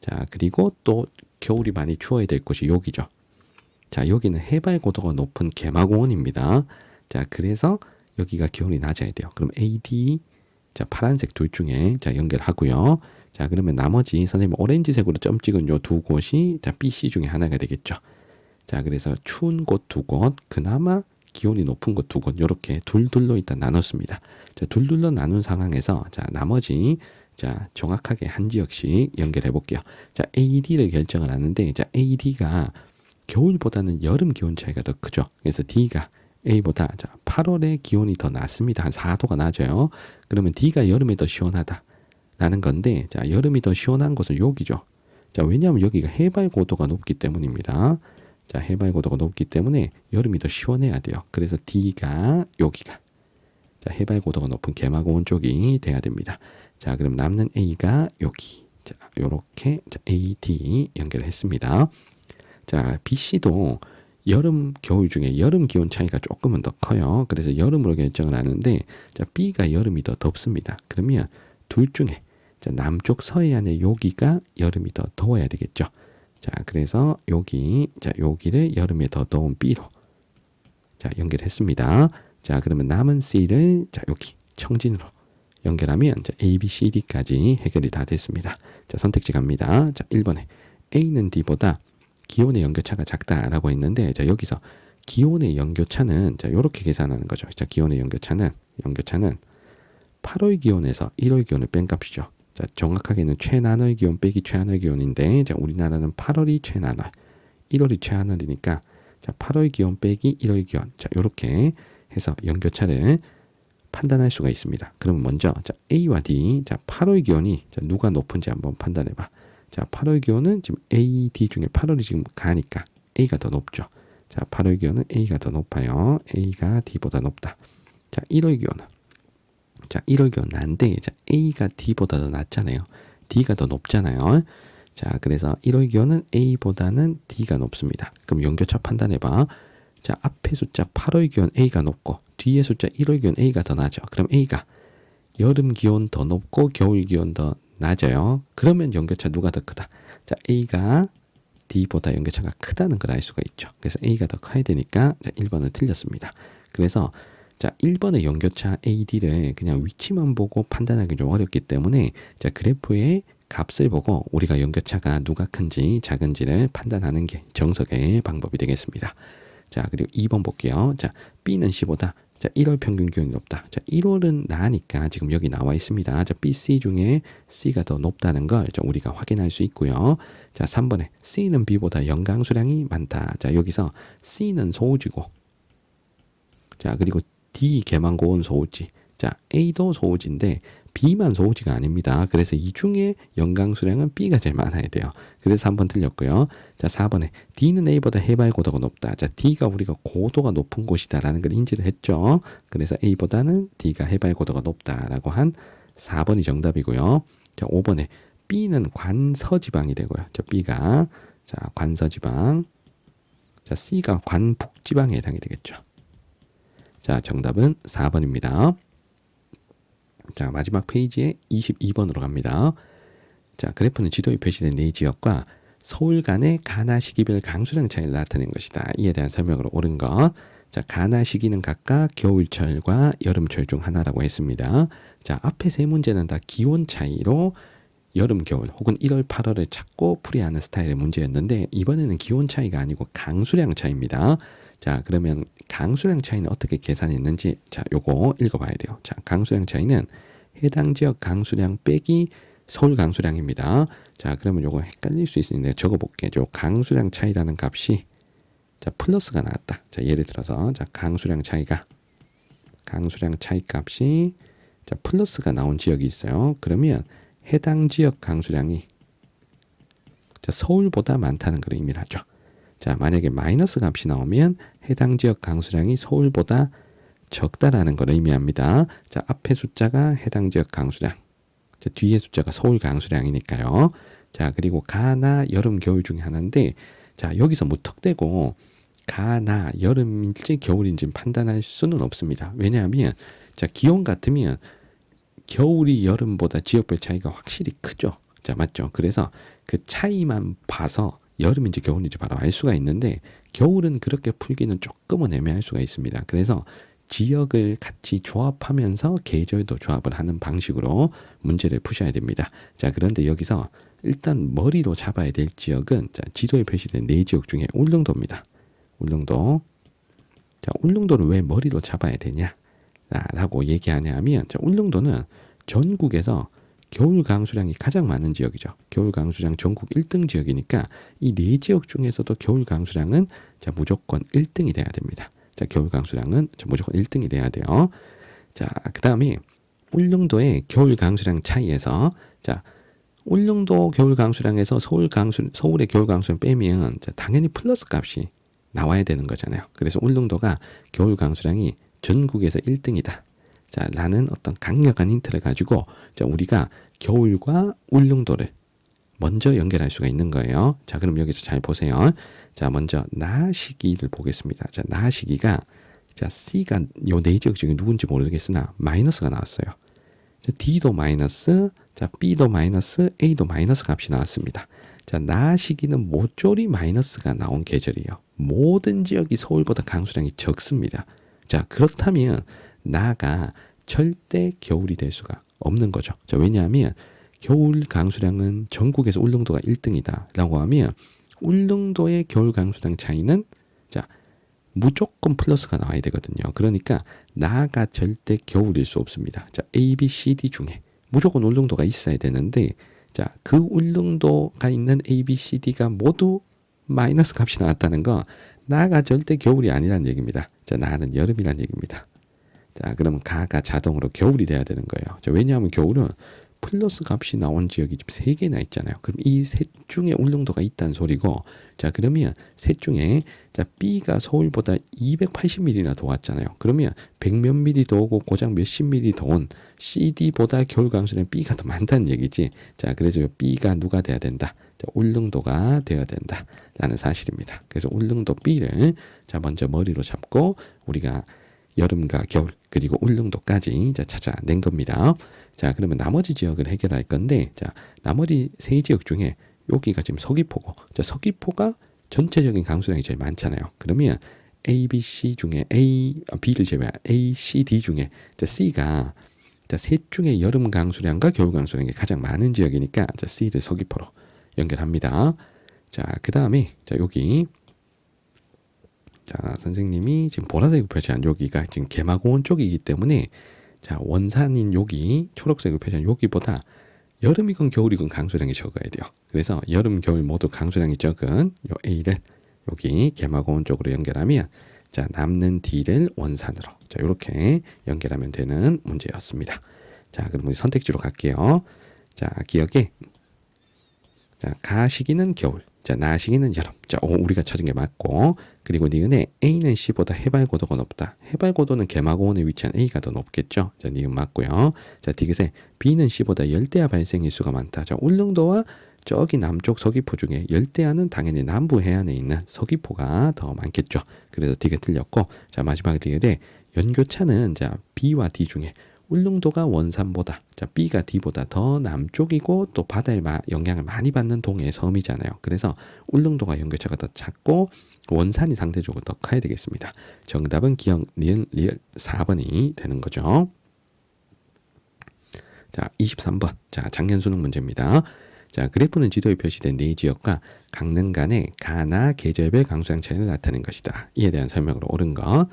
자, 그리고 또 겨울이 많이 추워야 될 곳이 여기죠. 자, 여기는 해발 고도가 높은 개마고원입니다. 자, 그래서 여기가 겨울이 낮아야 돼요. 그럼 AD 자, 파란색 둘 중에 자, 연결하고요. 자, 그러면 나머지 선생님 오렌지색으로 점 찍은 요 두 곳이 자, BC 중에 하나가 되겠죠. 자, 그래서 추운 곳 두 곳, 그나마 기온이 높은 곳 두 곳, 요렇게 둘둘로 일단 나눴습니다. 자, 둘둘로 나눈 상황에서 자, 나머지 자, 정확하게 한 지역씩 연결해 볼게요. 자, AD를 결정을 하는데 자, AD가 겨울보다는 여름 기온 차이가 더 크죠. 그래서 D가 A보다 자, 8월에 기온이 더 낮습니다. 한 4도가 낮아요. 그러면 D가 여름에 더 시원하다 라는 건데 자, 여름이 더 시원한 곳은 여기죠. 자, 왜냐하면 여기가 해발 고도가 높기 때문입니다. 자, 해발 고도가 높기 때문에 여름이 더 시원해야 돼요. 그래서 D가 여기가 자, 해발 고도가 높은 개마고온 쪽이 돼야 됩니다. 자, 그럼 남는 A가 여기. 자, 요렇게 자, AD 연결했습니다. 자, BC도 여름, 겨울 중에 여름 기온 차이가 조금은 더 커요. 그래서 여름으로 결정을 하는데 자, B가 여름이 더 덥습니다. 그러면 둘 중에 자, 남쪽 서해안의 여기가 여름이 더 더워야 되겠죠. 자, 그래서 여기를 여름에 더 더운 B로 자, 연결했습니다. 자, 그러면 남은 C를 자, 여기 청진으로 연결하면 자, A, B, C, D까지 해결이 다 됐습니다. 자, 선택지 갑니다. 자, 1번에 A는 D보다 기온의 연교차가 작다라고 했는데 자, 여기서 기온의 연교차는 자, 요렇게 계산하는 거죠. 자, 기온의 연교차는 8월 기온에서 1월 기온을 뺀 값이죠. 자, 정확하게는 최난월 기온 빼기 최하늘 기온인데 자, 우리나라는 8월이 최난월, 1월이 최하늘이니까 자, 8월 기온 빼기 1월 기온. 자, 요렇게 해서 연교차를 판단할 수가 있습니다. 그러면 먼저 자, A와 D. 자, 8월 기온이 자, 누가 높은지 한번 판단해 봐. 자, 8월 기온은 지금 A, D 중에 8월이 지금 가니까 A가 더 높죠. 자, 8월 기온은 A가 더 높아요. A가 D보다 높다. 자, 1월 기온은 자, 1월 기온 난데 자, A가 D보다 더 낮잖아요. D가 더 높잖아요. 자, 그래서 1월 기온은 A보다는 D가 높습니다. 그럼 연교차 판단해 봐. 자, 앞에 숫자 8월 기온 A가 높고 뒤에 숫자 1월 기온 A가 더 낮아. 그럼 A가 여름 기온 더 높고 겨울 기온 더 낮아요. 그러면 연교차 누가 더 크다? 자, A가 D보다 연교차가 크다는 걸 알 수가 있죠. 그래서 A가 더 커야 되니까 자, 1번은 틀렸습니다. 그래서 자, 1번의 연교차 AD를 그냥 위치만 보고 판단하기 좀 어렵기 때문에 자, 그래프의 값을 보고 우리가 연교차가 누가 큰지 작은지를 판단하는 게 정석의 방법이 되겠습니다. 자, 그리고 2번 볼게요. 자, B는 C보다 자, 1월 평균 기온이 높다. 자, 1월은 나니까 지금 여기 나와 있습니다. 자, B, C 중에 C가 더 높다는 걸 우리가 확인할 수 있고요. 자, 3번에 C는 B보다 연강 수량이 많다. 자, 여기서 C는 소우지고 자, 그리고 D 개만고온 소우지. 자, A도 소우지인데 B만 소우지가 아닙니다. 그래서 이 중에 연강 수량은 B가 제일 많아야 돼요. 그래서 3번 틀렸고요. 자, 4번에 D는 A보다 해발 고도가 높다. 자, D가 우리가 고도가 높은 곳이다라는 걸 인지를 했죠. 그래서 A보다는 D가 해발 고도가 높다라고 한 4번이 정답이고요. 자, 5번에 B는 관서지방이 되고요. 자, B가 자, 관서지방. 자, C가 관북지방에 해당이 되겠죠. 자, 정답은 4번입니다. 자, 마지막 페이지에 22번으로 갑니다. 자, 그래프는 지도에 표시된 네 지역과 서울 간의 가나 시기별 강수량 차이를 나타낸 것이다. 이에 대한 설명으로 옳은 것. 자, 가나 시기는 각각 겨울철과 여름철 중 하나라고 했습니다. 자, 앞에 세 문제는 다 기온 차이로 여름, 겨울 혹은 1월, 8월을 찾고 풀이하는 스타일의 문제였는데 이번에는 기온 차이가 아니고 강수량 차이입니다. 자, 그러면 강수량 차이는 어떻게 계산했는지 자, 요거 읽어봐야 돼요. 자, 강수량 차이는 해당 지역 강수량 빼기 서울 강수량입니다. 자, 그러면 요거 헷갈릴 수 있으니까 적어볼게요. 강수량 차이라는 값이 자, 플러스가 나왔다. 자, 예를 들어서 자, 강수량 차이 값이 자, 플러스가 나온 지역이 있어요. 그러면 해당 지역 강수량이 자, 서울보다 많다는 걸 의미를 하죠. 자, 만약에 마이너스 값이 나오면 해당 지역 강수량이 서울보다 적다라는 걸 의미합니다. 자, 앞에 숫자가 해당 지역 강수량, 자, 뒤에 숫자가 서울 강수량이니까요. 자, 그리고 가나 여름 겨울 중에 하나인데, 자, 여기서 무턱대고 가나 여름인지 겨울인지 판단할 수는 없습니다. 왜냐하면 자, 기온 같으면 겨울이 여름보다 지역별 차이가 확실히 크죠. 자, 맞죠? 그래서 그 차이만 봐서 여름인지 겨울인지 바로 알 수가 있는데, 겨울은 그렇게 풀기는 조금은 애매할 수가 있습니다. 그래서 지역을 같이 조합하면서 계절도 조합을 하는 방식으로 문제를 푸셔야 됩니다. 자, 그런데 여기서 일단 머리로 잡아야 될 지역은, 자, 지도에 표시된 네 지역 중에 울릉도입니다. 울릉도. 자, 울릉도를 왜 머리로 잡아야 되냐? 라고 얘기하냐 하면, 자, 울릉도는 전국에서 겨울 강수량이 가장 많은 지역이죠. 겨울 강수량 전국 1등 지역이니까 이 네 지역 중에서도 겨울 강수량은, 자, 무조건 1등이 돼야 됩니다. 자, 겨울 강수량은 무조건 1등이 돼야 돼요. 자, 그 다음에 울릉도의 겨울 강수량 차이에서, 자, 울릉도 겨울 강수량에서 서울의 겨울 강수량 빼면, 자, 당연히 플러스 값이 나와야 되는 거잖아요. 그래서 울릉도가 겨울 강수량이 전국에서 1등이다. 자, 라는 어떤 강력한 힌트를 가지고, 자, 우리가 겨울과 울릉도를 먼저 연결할 수가 있는 거예요. 자, 그럼 여기서 잘 보세요. 자, 먼저 나 시기를 보겠습니다. 자, 나 시기가, 자, C가 요 네 지역 중에 누군지 모르겠으나 마이너스가 나왔어요. 자, D도 마이너스, 자, B도 마이너스, A도 마이너스 값이 나왔습니다. 자, 나 시기는 모조리 마이너스가 나온 계절이에요. 모든 지역이 서울보다 강수량이 적습니다. 자, 그렇다면 나가 절대 겨울이 될 수가 없는 거죠. 자, 왜냐하면 겨울 강수량은 전국에서 울릉도가 1등이다 라고 하면, 울릉도의 겨울 강수량 차이는, 자, 무조건 플러스가 나와야 되거든요. 그러니까 나가 절대 겨울일 수 없습니다. 자, A, B, C, D 중에 무조건 울릉도가 있어야 되는데, 자, 그 울릉도가 있는 A, B, C, D가 모두 마이너스 값이 나왔다는 거, 나가 절대 겨울이 아니라는 얘기입니다. 자, 나는 여름이라는 얘기입니다. 자, 그러면 가가 자동으로 겨울이 돼야 되는 거예요. 자, 왜냐하면 겨울은 플러스 값이 나온 지역이 지금 3개나 있잖아요. 그럼 이 셋 중에 울릉도가 있다는 소리고, 자, 그러면 셋 중에, 자, B가 서울보다 280mm나 더 왔잖아요. 그러면 100몇 mm 더 오고 고작 몇십 mm 더 온 CD보다 겨울 강수량 B가 더 많다는 얘기지. 자, 그래서 B가 누가 돼야 된다? 자, 울릉도가 되어야 된다 라는 사실입니다. 그래서 울릉도 B를, 자, 먼저 머리로 잡고 우리가 여름과 겨울 그리고 울릉도까지, 자, 찾아낸 겁니다. 자, 그러면 나머지 지역을 해결할 건데, 자, 나머지 세 지역 중에 여기가 지금 서귀포고, 자, 서귀포가 전체적인 강수량이 제일 많잖아요. 그러면 A, B, C 중에 B를 제외한 A, C, D 중에, 자, C가, 자, 셋 중에 여름 강수량과 겨울 강수량이 가장 많은 지역이니까, 자, C를 서귀포로 연결합니다. 자, 그 다음에, 자, 여기, 자, 선생님이 지금 보라색으로 표시한 여기가 지금 개마고원 쪽이기 때문에, 자, 원산인 여기 초록색으로 표시한 여기보다 여름이건 겨울이건 강수량이 적어야 돼요. 그래서 여름, 겨울 모두 강수량이 적은 요 A를 여기 개마고원 쪽으로 연결하면, 자, 남는 D를 원산으로, 자, 이렇게 연결하면 되는 문제였습니다. 자, 그럼 우리 선택지로 갈게요. 자, 기억에, 자, 가 시기는 겨울, 자, 나 시기는 여름. 자, 우리가 찾은 게 맞고, 그리고 니은에 A는 C보다 해발 고도가 높다. 해발 고도는 개마고원에 위치한 A가 더 높겠죠. 자, 니은 맞고요. 자, 디귿에 B는 C보다 열대야 발생 일수가 많다. 자, 울릉도와 저기 남쪽 서귀포 중에 열대야는 당연히 남부 해안에 있는 서귀포가 더 많겠죠. 그래서 디귿 틀렸고, 자, 마지막 디귿에 연교차는, 자, B와 D 중에 울릉도가 원산보다, 자, B가 D보다 더 남쪽이고 또 바다의 영향을 많이 받는 동해 섬이잖아요. 그래서 울릉도가 연교차가 더 작고 원산이 상대적으로 더 커야 되겠습니다. 정답은 기억 리을 4번이 되는 거죠. 자, 23번. 자, 작년 수능 문제입니다. 자, 그래프는 지도에 표시된 네 지역과 강릉 간의 가나 계절별 강수량 차이를 나타낸 것이다. 이에 대한 설명으로 옳은 거.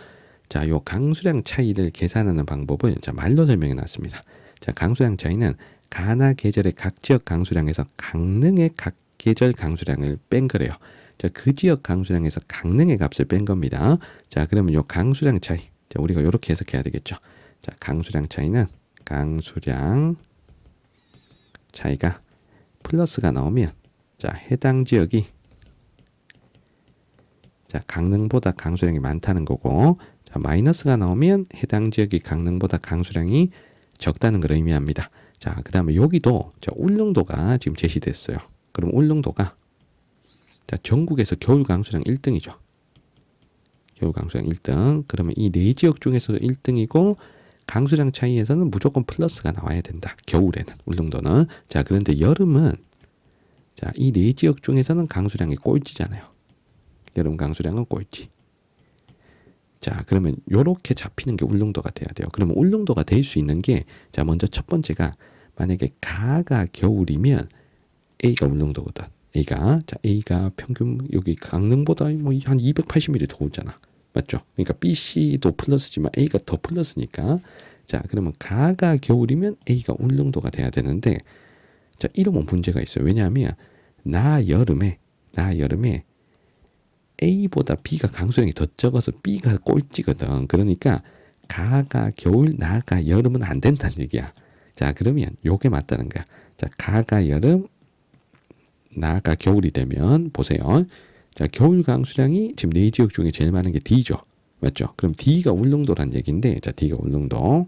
자, 요 강수량 차이를 계산하는 방법을, 자, 말로 설명해 놨습니다. 자, 강수량 차이는 가나 계절의 각 지역 강수량에서 강릉의 각 계절 강수량을 뺀 거래요. 자, 그 지역 강수량에서 강릉의 값을 뺀 겁니다. 자, 그러면 요 강수량 차이, 자, 우리가 이렇게 해석해야 되겠죠. 자, 강수량 차이는, 강수량 차이가 플러스가 나오면, 자, 해당 지역이, 자, 강릉보다 강수량이 많다는 거고, 자, 마이너스가 나오면 해당 지역이 강릉보다 강수량이 적다는 걸 의미합니다. 자, 그 다음에 여기도 자, 울릉도가 지금 제시됐어요. 그럼 울릉도가 자, 전국에서 겨울 강수량 1등이죠. 겨울 강수량 1등. 그러면 이 네 지역 중에서도 1등이고 강수량 차이에서는 무조건 플러스가 나와야 된다. 겨울에는 울릉도는. 자, 그런데 여름은 자, 이 네 지역 중에서는 강수량이 꼴찌잖아요. 여름 강수량은 꼴찌. 자, 그러면 요렇게 잡히는 게 울릉도가 돼야 돼요. 그러면 울릉도가 될 수 있는 게 자, 먼저 첫 번째가 만약에 가가 겨울이면 A가 울릉도거든. A가 평균 여기 강릉보다 뭐 한 280mm 더 오잖아. 맞죠? 그러니까 B, C도 플러스지만 A가 더 플러스니까 자, 그러면 가가 겨울이면 A가 울릉도가 돼야 되는데 자, 이러면 문제가 있어요. 왜냐하면 나 여름에 A보다 B가 강수량이 더 적어서 B가 꼴찌거든. 그러니까 가가 겨울, 나가 여름은 안 된다는 얘기야. 자, 그러면 요게 맞다는 거야. 자, 가가 여름, 나가 겨울이 되면 보세요. 자, 겨울 강수량이 지금 네 지역 중에 제일 많은 게 D죠. 맞죠? 그럼 D가 울릉도란 얘기인데 자, D가 울릉도.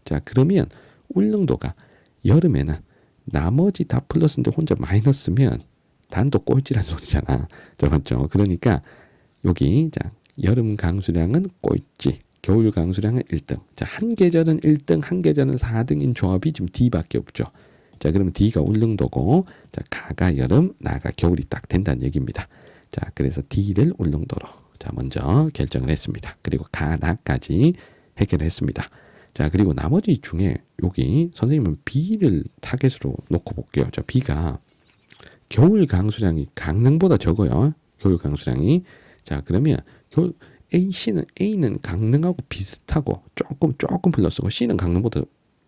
자, 그러면 울릉도가 여름에는 나머지 다 플러스인데 혼자 마이너스면 단독 꼴찌란 소리잖아. 자, 맞죠? 그러니까 여기 자, 여름 강수량은 꼴찌, 겨울 강수량은 1등. 자, 한 계절은 1등, 한 계절은 4등인 조합이 지금 D밖에 없죠. 자, 그러면 D가 울릉도고, 자, 가가 여름, 나가 겨울이 딱 된다는 얘기입니다. 자, 그래서 D를 울릉도로 자, 먼저 결정을 했습니다. 그리고 가, 나까지 해결했습니다. 자, 그리고 나머지 중에 여기 선생님은 B를 타겟으로 놓고 볼게요. 자, B가 겨울 강수량이 강릉보다 적어요. 겨울 강수량이. 자, 그러면 겨울 A는 강릉하고 비슷하고 조금 플러스고 C는 강릉보다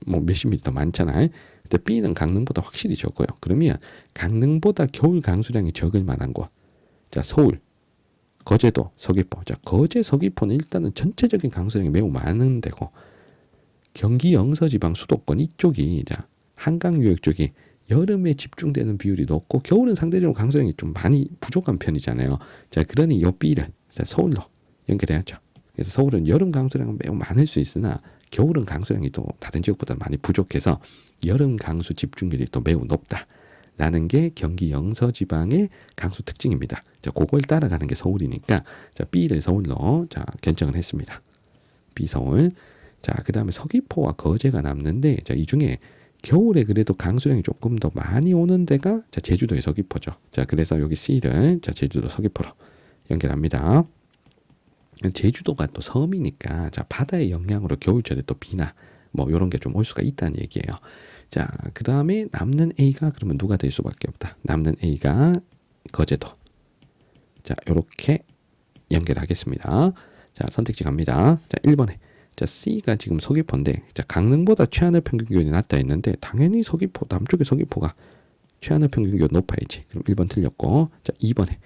뭐 몇십 미터 많잖아요. 근데 B는 강릉보다 확실히 적어요. 그러면 강릉보다 겨울 강수량이 적을 만한 곳. 자, 서울, 거제도, 서귀포. 자, 거제, 서귀포는 일단은 전체적인 강수량이 매우 많은 데고 경기 영서지방 수도권 이쪽이 자, 한강 유역 쪽이 여름에 집중되는 비율이 높고 겨울은 상대적으로 강수량이 좀 많이 부족한 편이잖아요. 자, 그러니 요 B를 자, 서울로 연결해야죠. 그래서 서울은 여름 강수량은 매우 많을 수 있으나 겨울은 강수량이 또 다른 지역보다 많이 부족해서 여름 강수 집중률이 또 매우 높다라는 게 경기 영서지방의 강수 특징입니다. 자, 그걸 따라가는 게 서울이니까 자, B를 서울로 자, 결정을 했습니다. B 서울. 자, 그 다음에 서귀포와 거제가 남는데 자, 이 중에 겨울에 그래도 강수량이 조금 더 많이 오는 데가 자, 제주도의 서귀포죠. 자, 그래서 여기 C를 자, 제주도 서귀포로 연결합니다. 제주도가 또 섬이니까 자, 바다의 영향으로 겨울철에 또 비나 뭐 이런 게 좀 올 수가 있다는 얘기예요. 자, 그 다음에 남는 A가 그러면 누가 될 수밖에 없다. 남는 A가 거제도. 자, 이렇게 연결하겠습니다. 자, 선택지 갑니다. 자, 1번에 자, C가 지금 서귀포인데 자, 강릉보다 최하늘 평균 기온이 낮다 했는데 당연히 서귀포 남쪽의 서귀포가 최하늘 평균 기온 높아야지. 그럼 1번 틀렸고 자, 2번에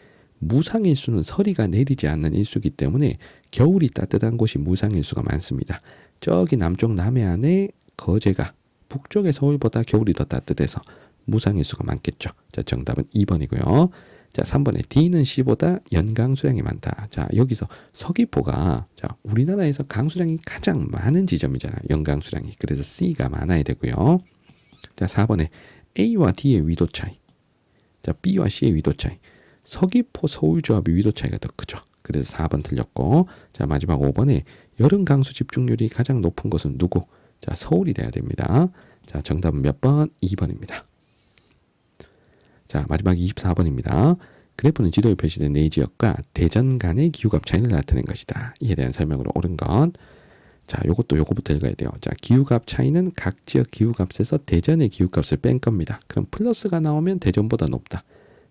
무상일수는 서리가 내리지 않는 일수이기 때문에 겨울이 따뜻한 곳이 무상일수가 많습니다. 저기 남쪽 남해안의 거제가 북쪽의 서울보다 겨울이 더 따뜻해서 무상일수가 많겠죠. 자, 정답은 2번이고요. 자, 3번에 D는 C보다 연강수량이 많다. 자, 여기서 서귀포가 자, 우리나라에서 강수량이 가장 많은 지점이잖아요. 연강수량이. 그래서 C가 많아야 되고요. 자, 4번에 A와 D의 위도 차이. 자, B와 C의 위도 차이. 서귀포 서울 조합의 위도 차이가 더 크죠. 그래서 4번 틀렸고 자, 마지막 5번에 여름 강수 집중률이 가장 높은 곳은 누구? 자, 서울이 돼야 됩니다. 자, 정답은 몇 번? 2번입니다. 자, 마지막 24번입니다. 그래프는 지도에 표시된 네 지역과 대전 간의 기후값 차이를 나타낸 것이다. 이에 대한 설명으로 옳은 것. 자, 요거부터 읽어야 돼요. 자, 기후값 차이는 각 지역 기후값에서 대전의 기후값을 뺀 겁니다. 그럼 플러스가 나오면 대전보다 높다.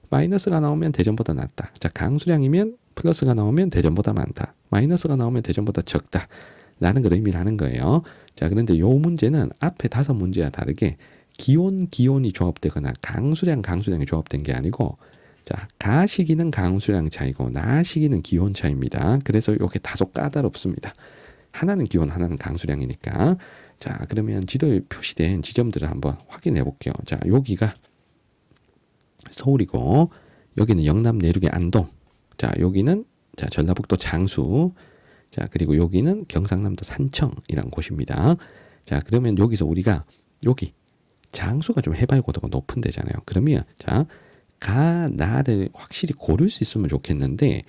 마이너스가 나오면 대전보다 낮다. 자, 강수량이면 플러스가 나오면 대전보다 많다. 마이너스가 나오면 대전보다 적다. 라는 걸 의미를 하는 거예요. 자, 그런데 요 문제는 앞에 5문제와 다르게 기온이 조합되거나 강수량이 조합된 게 아니고 자, 가시기는 강수량 차이고 나시기는 기온 차이입니다. 그래서 이게 다소 까다롭습니다. 하나는 기온, 하나는 강수량이니까. 자, 그러면 지도에 표시된 지점들을 한번 확인해 볼게요. 자, 여기가 서울이고 여기는 영남 내륙의 안동. 자, 여기는 자, 전라북도 장수. 자, 그리고 여기는 경상남도 산청이라는 곳입니다. 자, 그러면 여기서 우리가 여기 장수가 좀 해발 고도가 높은 데잖아요. 그러면 자, 나를 확실히 고를 수 있으면 좋겠는데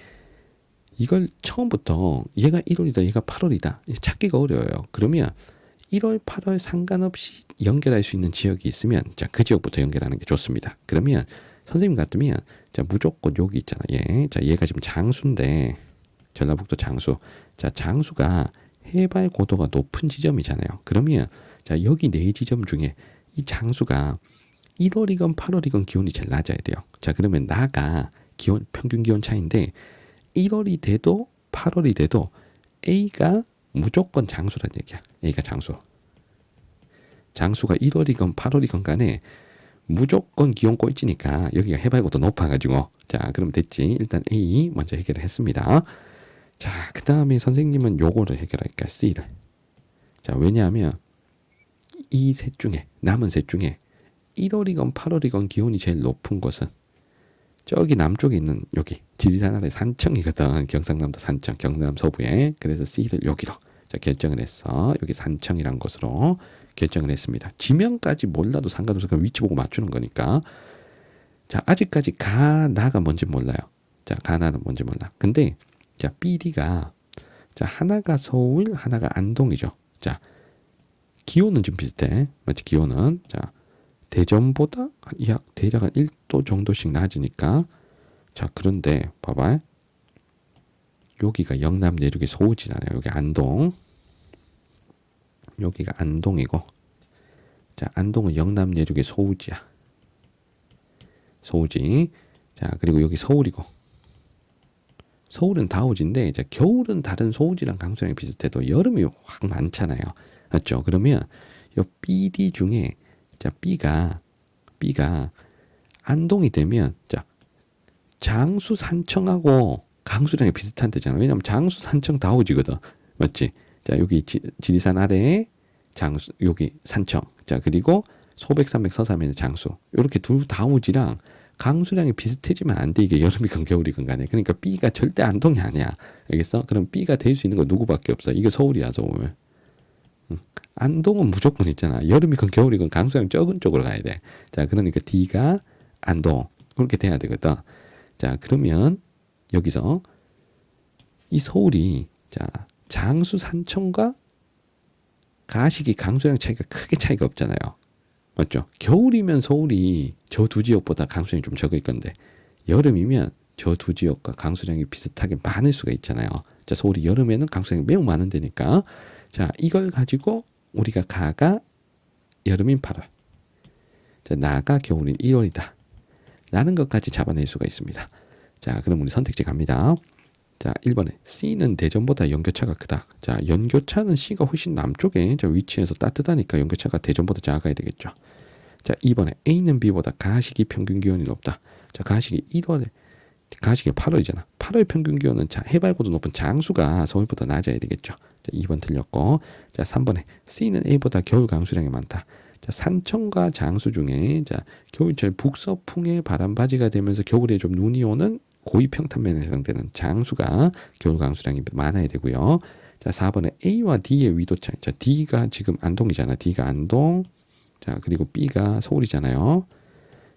이걸 처음부터 얘가 1월이다, 얘가 8월이다 찾기가 어려워요. 그러면 1월, 8월 상관없이 연결할 수 있는 지역이 있으면 자, 그 지역부터 연결하는 게 좋습니다. 그러면 선생님 같으면 자, 무조건 여기 있잖아. 자, 얘가 지금 장수인데 전라북도 장수. 자, 장수가 해발 고도가 높은 지점이잖아요. 그러면 자, 여기 네 지점 중에 이 장수가 1월이건 8월이건 기온이 제일 낮아야 돼요. 자, 그러면 나가 기온 평균 기온 차인데 1월이 돼도 8월이 돼도 A가 무조건 장수란 얘기야. A가 장수. 장수가 1월이건 8월이건 간에 무조건 기온 꼴찌니까 여기가 해발고도 높아가지고 자, 그럼 됐지. 일단 A 먼저 해결을 했습니다. 자, 그 다음에 선생님은 요거를 해결할까? C를. 자, 왜냐하면 이 셋 중에 남은 셋 중에 1월이건 8월이건 기온이 제일 높은 곳은 저기 남쪽에 있는 여기 지리산 아래 산청이거든. 경상남도 산청, 경남 서부에. 그래서 C를 여기로 자, 결정을 했어. 여기 산청이란 곳으로 결정을 했습니다. 지명까지 몰라도 상관없어. 그냥 위치 보고 맞추는 거니까. 자, 아직까지 나가 뭔지 몰라요. 자, 나는 뭔지 몰라. 근데 자, BD가 자, 하나가 서울, 하나가 안동이죠. 자, 기온은 좀 비슷해. 맞지? 기온은 자, 대전보다 약 대략 한 1도 정도씩 낮으니까 자, 그런데 봐봐. 여기가 영남 내륙의 소우지잖아요. 여기 안동. 여기가 안동이고 자, 안동은 영남 내륙의 소우지야. 소우지. 자, 그리고 여기 서울이고 서울은 다우지인데 이제 겨울은 다른 소우지랑 강수량이 비슷해도 여름이 확 많잖아요. 맞죠? 그러면 요 BD 중에 자, B가 안동이 되면 자, 장수 산청하고 강수량이 비슷한 데잖아. 왜냐면 장수 산청 다우지거든. 맞지? 자, 여기 지리산 아래에 장수, 여기 산청. 자, 그리고 소백산맥 서삼에는 장수. 이렇게 두 다우지랑 강수량이 비슷해지면 안 돼. 이게 여름이건 겨울이건 간에. 그러니까 B가 절대 안동이 아니야. 알겠어? 그럼 B가 될 수 있는 건 누구밖에 없어. 이게 서울이야, 서울. 안동은 무조건 있잖아. 여름이건 겨울이건 강수량 적은 쪽으로 가야 돼. 자, 그러니까 D가 안동. 그렇게 돼야 되거든. 자, 그러면 여기서 이 서울이 자, 장수 산청과 가식이 강수량 차이가 크게 차이가 없잖아요. 맞죠? 겨울이면 서울이 저 두 지역보다 강수량이 좀 적을 건데 여름이면 저 두 지역과 강수량이 비슷하게 많을 수가 있잖아요. 자, 서울이 여름에는 강수량이 매우 많은 데니까 자, 이걸 가지고 우리가 가가 여름인 8월 자, 나가 겨울인 1월이다 라는 것까지 잡아낼 수가 있습니다. 자, 그럼 우리 선택지 갑니다. 자, 1번에 C는 대전보다 연교차가 크다. 자, 연교차는 C가 훨씬 남쪽에 저 위치에서 따뜻하니까 연교차가 대전보다 작아야 되겠죠. 자, 2번에 A는 B보다 가식이 평균 기온이 높다. 자, 가식이 8월이잖아. 8월 평균 기온은 자, 해발고도 높은 장수가 서울보다 낮아야 되겠죠. 자, 2번 틀렸고. 자, 3번에 C는 A보다 겨울 강수량이 많다. 자, 산청과 장수 중에 자, 겨울철 북서풍의 바람바지가 되면서 겨울에 좀 눈이 오는 고위 평탄면에 해당되는 장수가 겨울 강수량이 많아야 되고요. 자, 4번에 A와 D의 위도 차이. 자, D가 지금 안동이잖아. D가 안동. 자, 그리고 B가 서울이잖아요.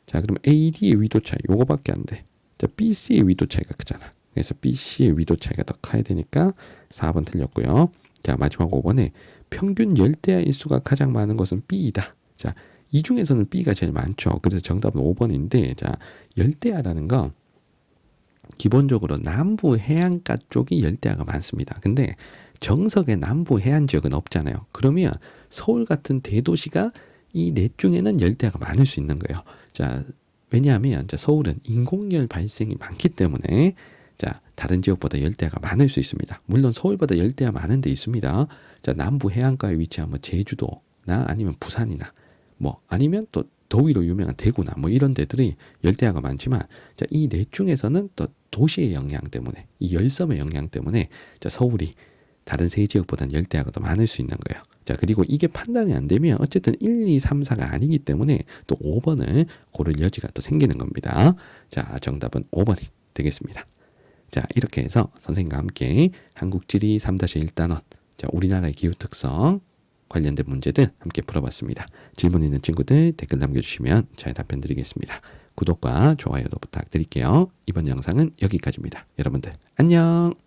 자, 그럼 AD의 위도 차이 요거밖에 안 돼. 자, BC의 위도 차이가 크잖아. 그래서 BC의 위도 차이가 더 커야 되니까 4번 틀렸고요. 자, 마지막 5번에 평균 열대야 일수가 가장 많은 것은 B이다. 자, 이 중에서는 B가 제일 많죠. 그래서 정답은 5번인데 자, 열대야라는 건 기본적으로 남부 해안가 쪽이 열대야가 많습니다. 근데 정석의 남부 해안 지역은 없잖아요. 그러면 서울 같은 대도시가 이 넷 중에는 열대야가 많을 수 있는 거예요. 자, 왜냐하면 자, 서울은 인공열 발생이 많기 때문에 자, 다른 지역보다 열대야가 많을 수 있습니다. 물론 서울보다 열대야 많은 데 있습니다. 자, 남부 해안가에 위치한 뭐 제주도나 아니면 부산이나 뭐 아니면 또 더위로 유명한 대구나 뭐 이런 데들이 열대야가 많지만 자, 이 넷 중에서는 또 도시의 영향 때문에 이 열섬의 영향 때문에 자, 서울이 다른 세 지역보다는 열대야가 더 많을 수 있는 거예요. 자, 그리고 이게 판단이 안 되면 어쨌든 1, 2, 3, 4가 아니기 때문에 또 5번을 고를 여지가 또 생기는 겁니다. 자, 정답은 5번이 되겠습니다. 자, 이렇게 해서 선생님과 함께 한국지리 3-1단원, 자, 우리나라의 기후 특성 관련된 문제들 함께 풀어봤습니다. 질문 있는 친구들 댓글 남겨주시면 잘 답변 드리겠습니다. 구독과 좋아요도 부탁드릴게요. 이번 영상은 여기까지입니다. 여러분들 안녕.